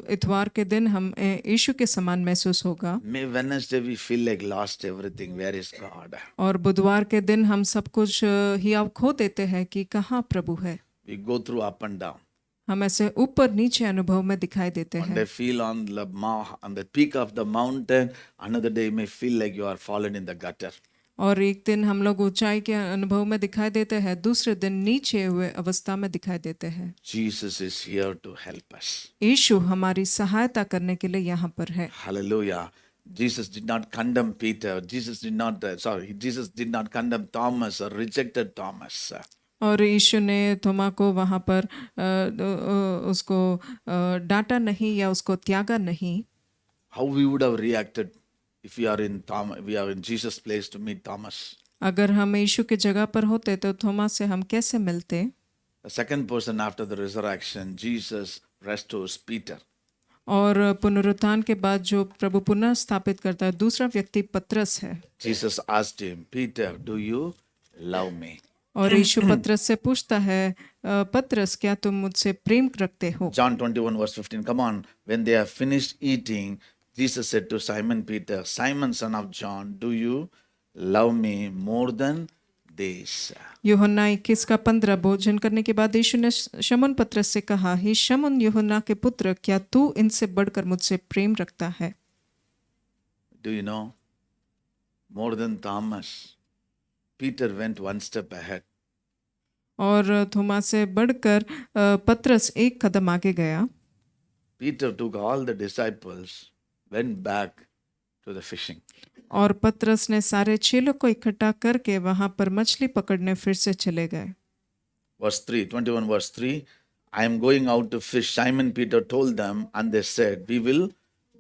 इतवार के दिन हम यीशु के समान महसूस होगा। May Wednesday we feel like lost everything. Where is God? और बुधवार के दिन हम सब कुछ हियाव खो देते हैं कि कहाँ प्रभु है। We go through up and down. हम ऐसे ऊपर नीचे अनुभव में दिखाई देते One हैं। day feel on the peak of the mountain. Another day you may feel like you are fallen in the gutter. और एक दिन हम लोग ऊंचाई के अनुभव में दिखाई देते हैं, दूसरे दिन नीचे हुए अवस्था में दिखाई देते हैं। Jesus is here to help us. यीशु हमारी सहायता करने के लिए यहाँ पर है। Hallelujah. Jesus did not condemn Peter. Jesus did not condemn Thomas or rejected Thomas. और यीशु ने थोमा को वहाँ पर उसको डांटा नहीं या उसको त्यागा नहीं। How we would have reacted if we are in Jesus' place to meet Thomas. अगर हम यीशु के जगह पर होते तो थोमा से हम कैसे मिलते? The second person after the resurrection, Jesus restores Peter. और पुनरुत्थान के बाद जो प्रभु पुनः स्थापित करता है दूसरा व्यक्ति पतरस है। Jesus asked him, Peter, do you love me? और यीशु पतरस से पूछता है, पतरस क्या तुम मुझसे प्रेम रखते हो? John 21 verse 15. Come on. When they have finished eating, Jesus said to Simon Peter, Simon son of John, do you love me more than this? यूहन्ना 21 का 15। भोजन करने के बाद यीशु ने शमौन पतरस से कहा, हे शमौन यूहन्ना के पुत्र, क्या तू इनसे बढ़कर मुझसे प्रेम रखता है? Do you know? More than Thomas, Peter went one step ahead. और थोमा से बढ़कर पतरस एक कदम आगे गया। Peter took all the disciples, went back to the fishing. और पतरस ने सारे चेलों को इकट्ठा करके वहां पर मछली पकड़ने फिर से चले गए। Verse 3, 21 verse 3, I am going out to fish. Simon Peter told them, and they said, we will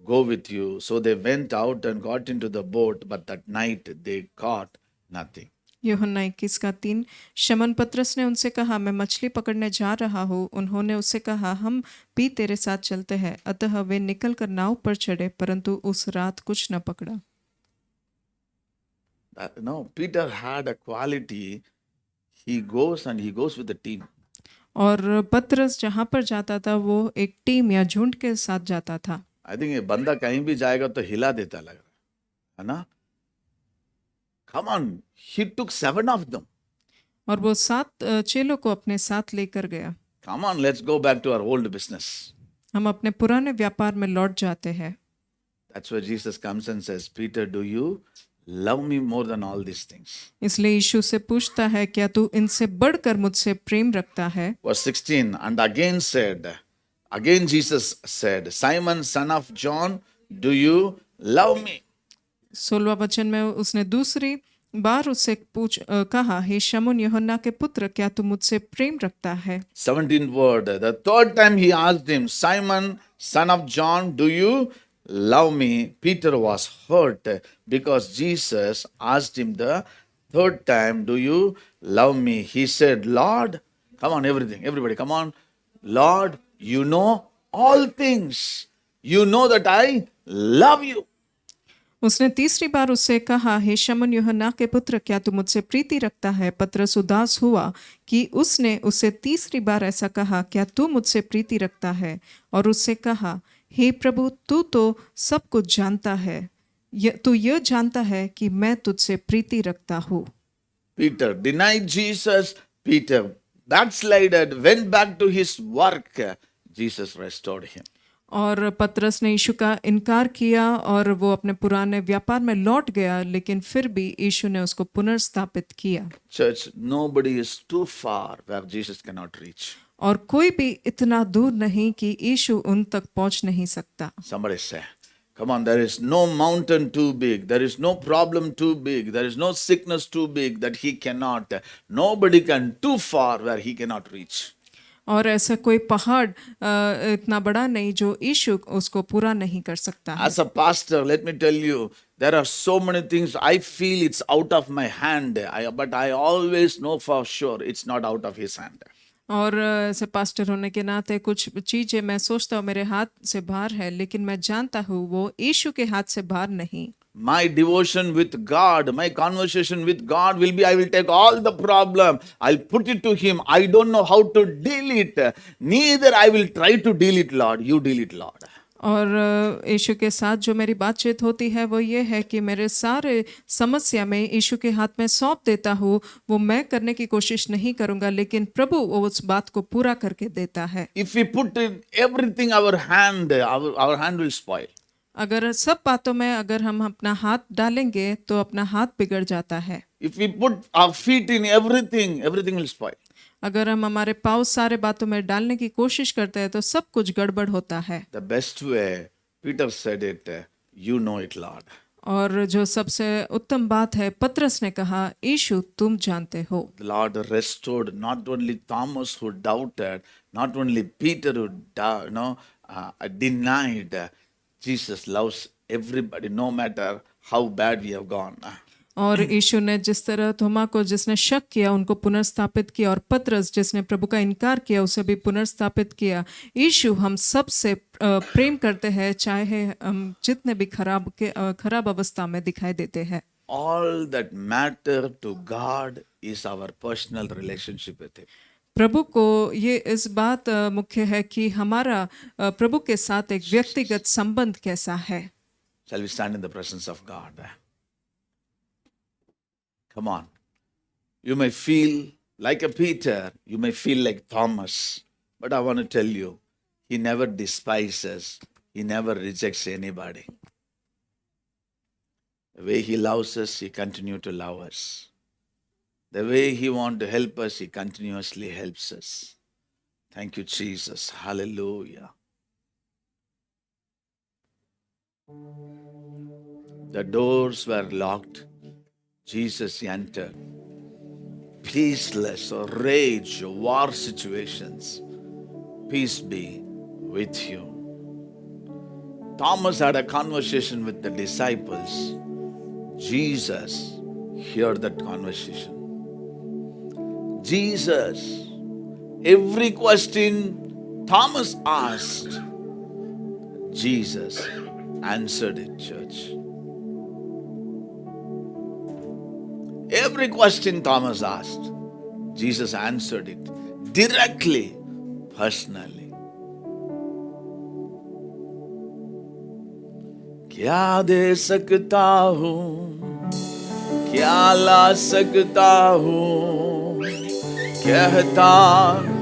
go with you. So they went out and got into the boat, but that night they caught nothing. यूहन्ना 21 का 3। शमौन पतरस ने उनसे कहा, मैं मछली पकड़ने जा रहा हूँ। उन्होंने उससे कहा, हम भी तेरे साथ चलते हैं। अतः वे निकलकर नाव पर चढ़े, परंतु उस रात कुछ न पकड़ा। No, Peter had a quality. He goes with the team. और पतरस जहाँ पर जाता था वो एक टीम या झुंड के साथ जाता था। I think ये बंदा कहीं भी जाएगा तो हिला देता लग रहा है ना? Come on, he took 7 of them. और वो 7 चेलों को अपने साथ लेकर गया। Come on, let's go back to our old business. हम अपने पुराने व्यापार में लौट जाते हैं। That's why Jesus comes and says, Peter, do you love me more than all these things? इसलिए यीशु से पूछता है, क्या तू इनसे बढ़कर मुझसे प्रेम रखता है? Verse 16, and again Jesus said, Simon, son of John, do you love me? 16वां वचन में उसने दूसरी बार उससे कहा, हे शमौन यूहन्ना के पुत्र, क्या तू मुझसे प्रेम रखता है? 17th word, the third time he asked him, Simon, son of John, do you love me? Peter was hurt because Jesus asked him the third time, do you love me? He said, Lord, come on, everybody, come on. Lord, you know all things. You know that I love you. उसने तीसरी बार उससे कहा, हे शमन यूहन्ना के पुत्र, क्या तू मुझसे प्रीति रखता है? पतरस उदास हुआ कि उसने उससे तीसरी बार ऐसा कहा, क्या तू मुझसे प्रीति रखता है? और उससे कहा, हे प्रभु, तू तो सब कुछ जानता है, तू यह जानता है कि मैं तुझसे प्रीति रखता हूँ। Peter denied Jesus. Peter backslided, went back to his work. Jesus restored him. और पतरस ने यीशु का इनकार किया और वो अपने पुराने व्यापार में लौट गया, लेकिन फिर भी यीशु ने उसको पुनर्स्थापित किया। Church, nobody is too far where Jesus cannot reach. और कोई भी इतना दूर नहीं कि यीशु उन तक पहुंच नहीं सकता। Somebody say, come on, there is no mountain too big, there is no problem too big, there is no sickness too big that he cannot. Nobody can too far where he cannot reach. और ऐसा कोई पहाड़ इतना बड़ा नहीं जो यीशु उसको पूरा नहीं कर सकता है। As a pastor, let me tell you, there are so many things I feel it's out of my hand, but I always know for sure it's not out of his hand. और ऐसे pastor होने के नाते कुछ चीजें मैं सोचता हूँ मेरे हाथ से बाहर है, लेकिन मैं जानता हूँ वो यीशु के हाथ से बाहर नहीं। My devotion with God, my conversation with God will be, I will take all the problem, I'll put it to him. I don't know how to deal it. Neither I will try to deal it, Lord. You deal it, Lord. और यीशु के साथ जो मेरी बातचीत होती है वो ये है कि मेरे सारे समस्या में यीशु के हाथ में सौंप देता हूँ। वो मैं करने की कोशिश नहीं करूँगा, लेकिन प्रभु वो उस बात को पूरा करके देता है। If we put in everything our hand will spoil. अगर सब बातों में अगर हम अपना हाथ डालेंगे तो अपना हाथ बिगड़ जाता है। If we put our feet in everything, everything will spoil. अगर हम हमारे पाँव सारे बातों में डालने की कोशिश करते हैं तो सब कुछ गड़बड़ होता है। The best way, Peter said it, you know it, Lord. और जो सबसे उत्तम बात है, पतरस ने कहा, यीशु तुम जानते हो। The Lord restored not only Thomas who doubted, not only Peter who denied. Jesus loves everybody, no matter how bad we have gone. और यीशु ने जिस तरह थोमा को जिसने शक किया उनको पुनर्स्थापित किया, और पतरस जिसने प्रभु का इनकार किया उसे भी पुनर्स्थापित किया। यीशु हम सब से प्रेम करते हैं, चाहे हम जितने भी खराब अवस्था में दिखाई देते हैं। All that matter to God is our personal relationship with Him. प्रभु को ये इस बात मुख्य है कि हमारा प्रभु के साथ एक व्यक्तिगत संबंध कैसा है। Shall we stand in the presence of God? Come on. You may feel like a Peter, you may feel like Thomas, but I want to tell you, he never despises, he never rejects anybody. The way he loves us, he continues to love us. The way he wants to help us, he continuously helps us. Thank you, Jesus. Hallelujah. The doors were locked. Jesus entered. Peaceless or rage, war situations. Peace be with you. Thomas had a conversation with the disciples. Jesus heard that conversation. Jesus, every question Thomas asked, Jesus answered it, church. Every question Thomas asked, Jesus answered it directly, personally. क्या दे सकता हूँ, क्या ला सकता हूँ, कहता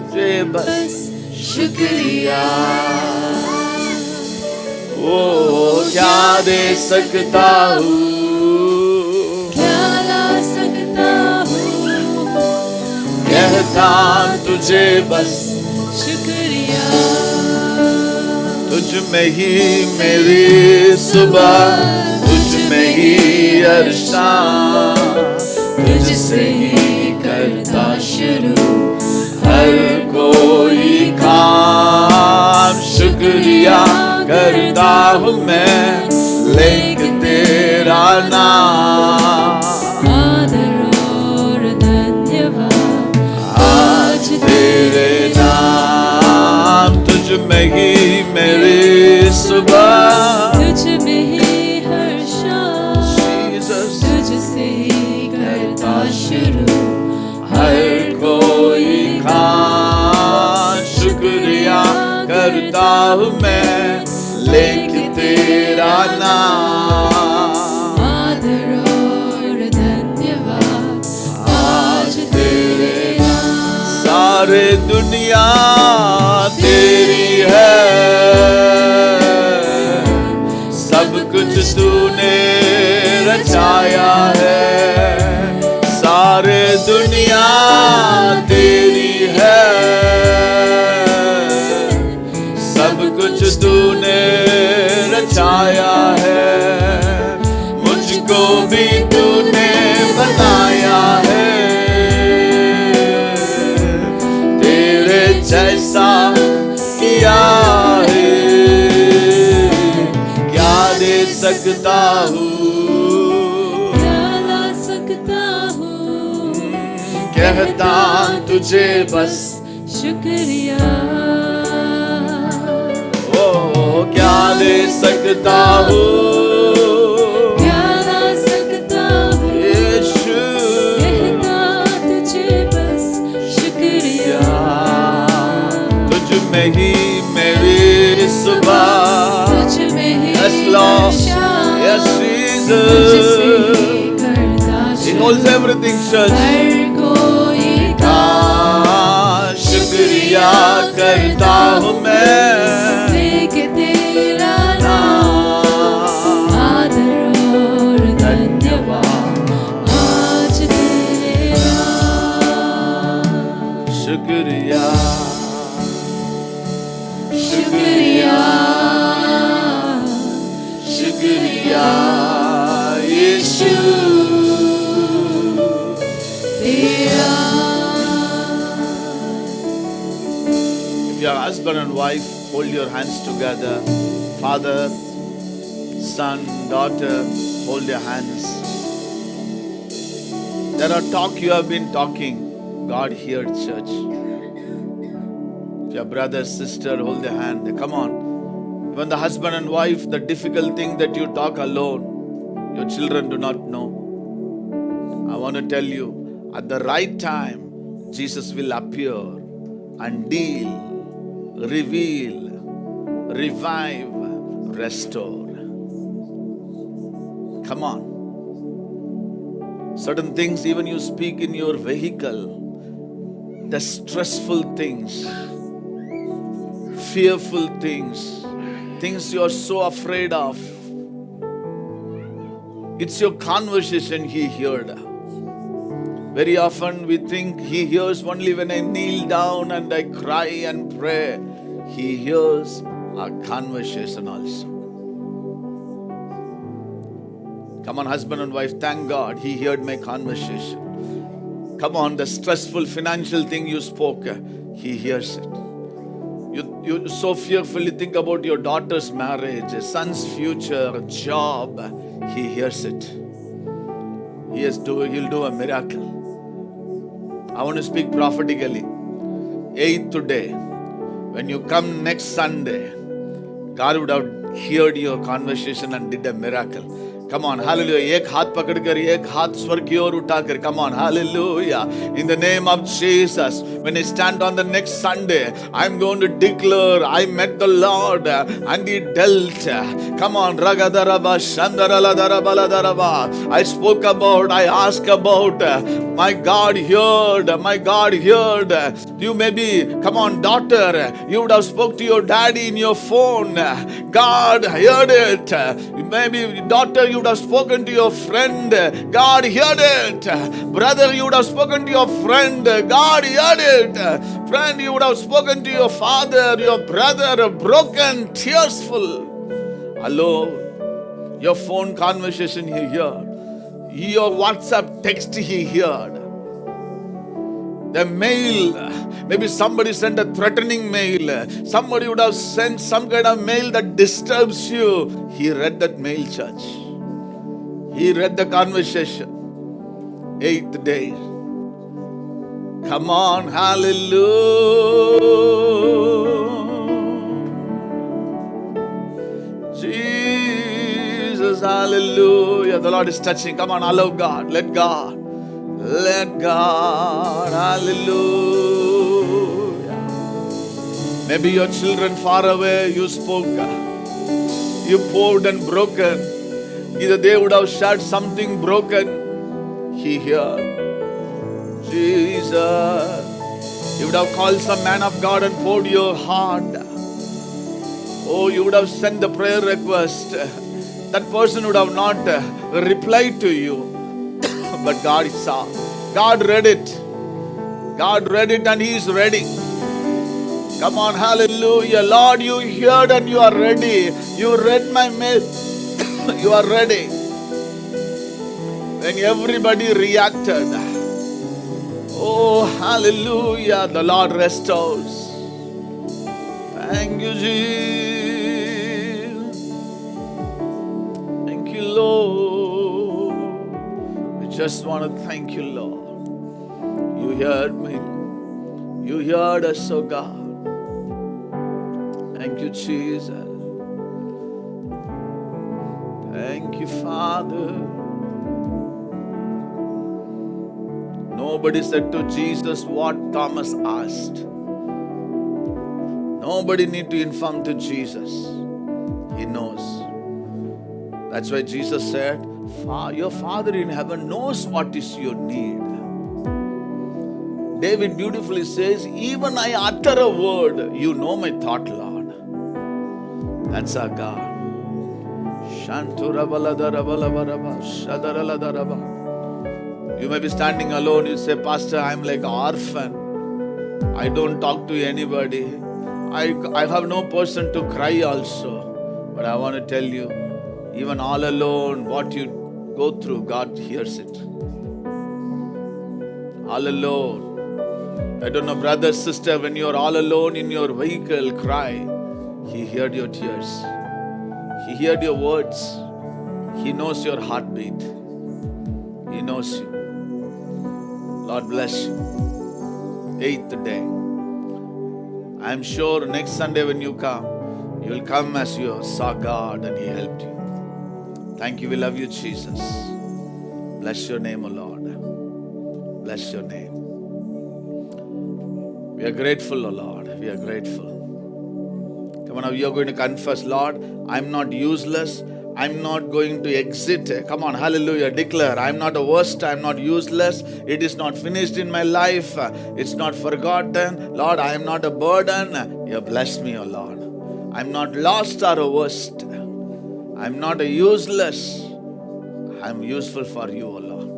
तुझे बस शुक्रिया। ओ क्या दे सकता हूँ, कहता तुझे बस शुक्रिया। तुझ में ही मेरी सुबह, तुझ में ही हर शाम, तुझसे ही करता शुरू हर कोई काम। शुक्रिया करता हूँ मैं, लेके तेरा नाम। तेरे नाम, तुझ में ही मेरी सुबह, तुझ में ही हर शाम, करता शुरू, हर कोई खान शुक्रिया करता हूँ मैं, लेके तेरा नाम। आदर और धन्यवाद आज तेरे नाम। सारे दुनिया तेरी है, सब कुछ तूने रचाया है। सारे दुनिया तेरी है, सब कुछ तूने रचाया है। मुझको भी तूने बनाया है, तेरे जैसा किया है। क्या दे सकता हूँ, क्या ला सकता हूँ, कहता तुझे बस शुक्रिया। ओ क्या दे सकता हूँ, क्या ला सकता हूँ, यीशु कहता तुझे बस शुक्रिया। तुझ में ही मेरी सुबह, तुझ में ही Yes, Lord. शाम, Yes, तुझसे Jesus. ही करता He शुरू। holds everything, church. हर कोई का शुक्रिया करता हूँ मैं, लेके तेरा नाम। आदर और धन्यवाद आज तेरा। शुक्रिया शुक्रिया शुक्रिया यीशु तेरा। If your husband and wife hold your hands together, father, son, daughter, hold your hands. There are talk you have been talking, God heard, church. If your brother, sister, hold their hand. Come on. Even the husband and wife, the difficult thing that you talk alone, your children do not know. I want to tell you, at the right time, Jesus will appear and deal, reveal, revive, restore. Come on. Certain things even you speak in your vehicle, the stressful things, fearful things, things you are so afraid of. It's your conversation He heard. Very often we think He hears only when I kneel down and I cry and pray. He hears our conversation also. Come on, husband and wife, thank God He heard my conversation. Come on, the stressful financial thing you spoke, He hears it. You so fearfully think about your daughter's marriage, son's future, job. He hears it. He'll do a miracle. I want to speak prophetically. 8th day, when you come next Sunday, God would have heard your conversation and did a miracle. Come on, hallelujah. एक हाथ पकड़कर एक हाथ स्वर्ग की ओर उठाकर, come on, hallelujah. In the name of Jesus, when I stand on the next Sunday, I'm going to declare I met the Lord and He dealt. Come on, ragadaraba shandaraladarabaladaraba. I spoke about, I asked about, my God heard, my God heard. You may be, come on, daughter, you would have spoke to your daddy in your phone. God heard it. Maybe daughter, you would have spoken to your friend. God heard it. Brother, you would have spoken to your friend. God heard it. Friend, you would have spoken to your father, your brother, broken, tearsful. Alone. Your phone conversation He heard. Your WhatsApp text He heard. The mail, maybe somebody sent a threatening mail. Somebody would have sent some kind of mail that disturbs you. He read that mail, church. He read the conversation. 8th day. Come on, hallelujah. Jesus, hallelujah. The Lord is touching. Come on, allow God. Let God. Let God, hallelujah. Maybe your children far away, you spoke, you poured and broken. Either they would have shared something broken. He heard. Jesus. You would have called some man of God and poured your heart. Oh, you would have sent the prayer request. That person would have not replied to you. But God saw. God read it. God read it and He is ready. Come on, hallelujah. Lord, you heard and you are ready. You read my mail. You are ready. When everybody reacted, oh, hallelujah, the Lord restores. Thank you, Jesus. Thank you, Lord. We just want to thank you, Lord. You heard me. You heard us, oh God. Thank you, Jesus. Thank you, Father. Nobody said to Jesus what Thomas asked. Nobody need to inform to Jesus. He knows. That's why Jesus said, your Father in heaven knows what is your need. David beautifully says, even I utter a word, you know my thought, Lord. That's our God. You may be standing alone. You say, Pastor, I'm like an orphan. I don't talk to anybody. I have no person to cry also. But I want to tell you, even all alone, what you go through, God hears it. All alone. I don't know, brother, sister, when you're all alone in your vehicle, cry. He heard your tears. He heard your words. He knows your heartbeat. He knows you. Lord bless you. 8th day. I'm sure next Sunday when you come, you will come as you saw God and He helped you. Thank you. We love you, Jesus. Bless your name, O Lord. Bless your name. We are grateful, O Lord. We are grateful. Come on, now you are going to confess, Lord, I'm not useless. I'm not going to exit. Come on, hallelujah. Declare, I'm not a worst. I'm not useless. It is not finished in my life. It's not forgotten. Lord, I am not a burden. You bless me, O Lord. I'm not lost or a worst. I'm not a useless. I'm useful for you, O Lord.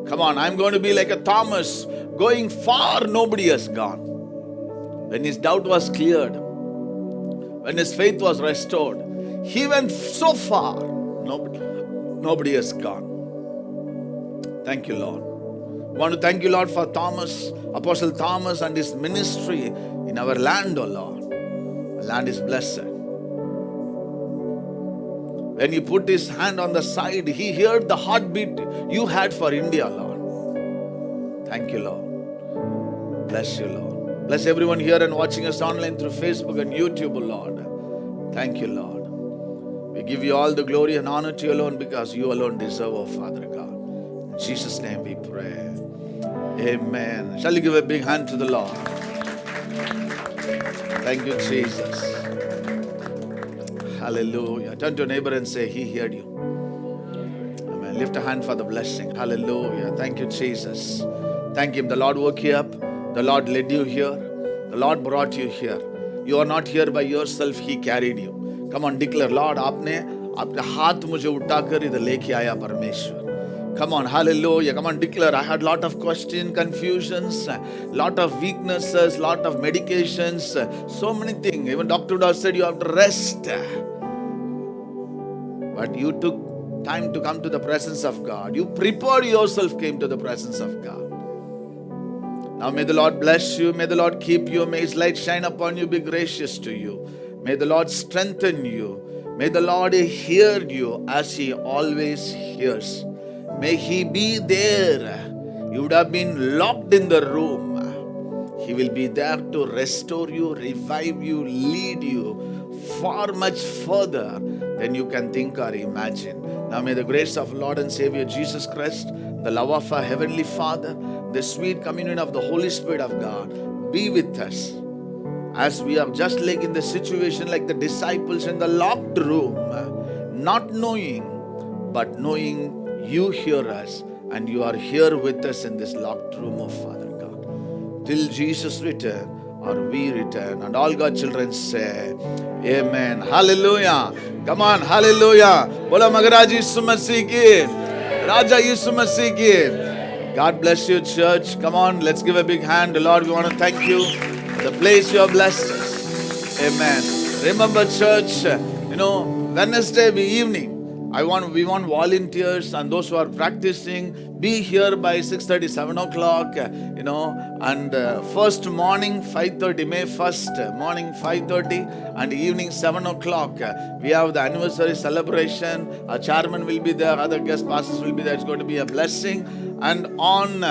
Come on, I'm going to be like a Thomas, going far, nobody has gone. When his doubt was cleared, when his faith was restored, he went so far, nobody has gone. Thank you, Lord. I want to thank you, Lord, for Thomas, Apostle Thomas and his ministry in our land, O Lord. The land is blessed. When he put his hand on the side, he heard the heartbeat you had for India, Lord. Thank you, Lord. Bless you, Lord. Bless everyone here and watching us online through Facebook and YouTube, Lord. Thank you, Lord. We give you all the glory and honor to you alone because you alone deserve, oh Father God. In Jesus' name we pray. Amen. Shall you give a big hand to the Lord? Thank you, Jesus. Hallelujah. Turn to your neighbor and say, He heard you. Amen. Lift a hand for the blessing. Hallelujah. Thank you, Jesus. Thank Him. The Lord woke you up. The Lord led you here. The Lord brought you here. You are not here by yourself. He carried you. Come on, declare, Lord, आपने हाथ मुझे उठाकर इधर लेके आया परमेश्वर. Come on, hallelujah. Come on, declare. I had lot of questions, confusions, lot of weaknesses, lot of medications, so many things. Even Dr. Dawes said you have to rest. But you took time to come to the presence of God. You prepared yourself, came to the presence of God. Now may the Lord bless you. May the Lord keep you. May His light shine upon you, be gracious to you. May the Lord strengthen you. May the Lord hear you as He always hears. May He be there. You would have been locked in the room. He will be there to restore you, revive you, lead you far much further than you can think or imagine. Now may the grace of Lord and Savior Jesus Christ, the love of our Heavenly Father, the sweet communion of the Holy Spirit of God be with us. As we are just like in the situation like the disciples in the locked room, not knowing, but knowing you hear us and you are here with us in this locked room of Father God. Till Jesus return or we return. And all God's children say, Amen. Hallelujah. Come on, hallelujah. Bola Maharaj Yishu Masih ki, Raja Yishu Masih ki. God bless you, church. Come on, let's give a big hand. Lord, we want to thank you. The place you have blessed us. Amen. Remember, church, Wednesday evening, we want volunteers and those who are practicing, be here by 6:30, 7 o'clock, and first morning 5:30, May 1st, morning 5:30 and evening 7 o'clock. We have the anniversary celebration. Our chairman will be there, other guest pastors will be there. It's going to be a blessing. And on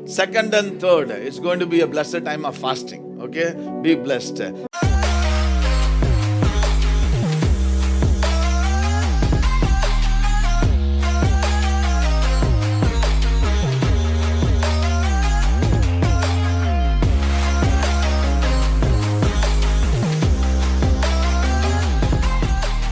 2nd and 3rd, it's going to be a blessed time of fasting. Okay, be blessed.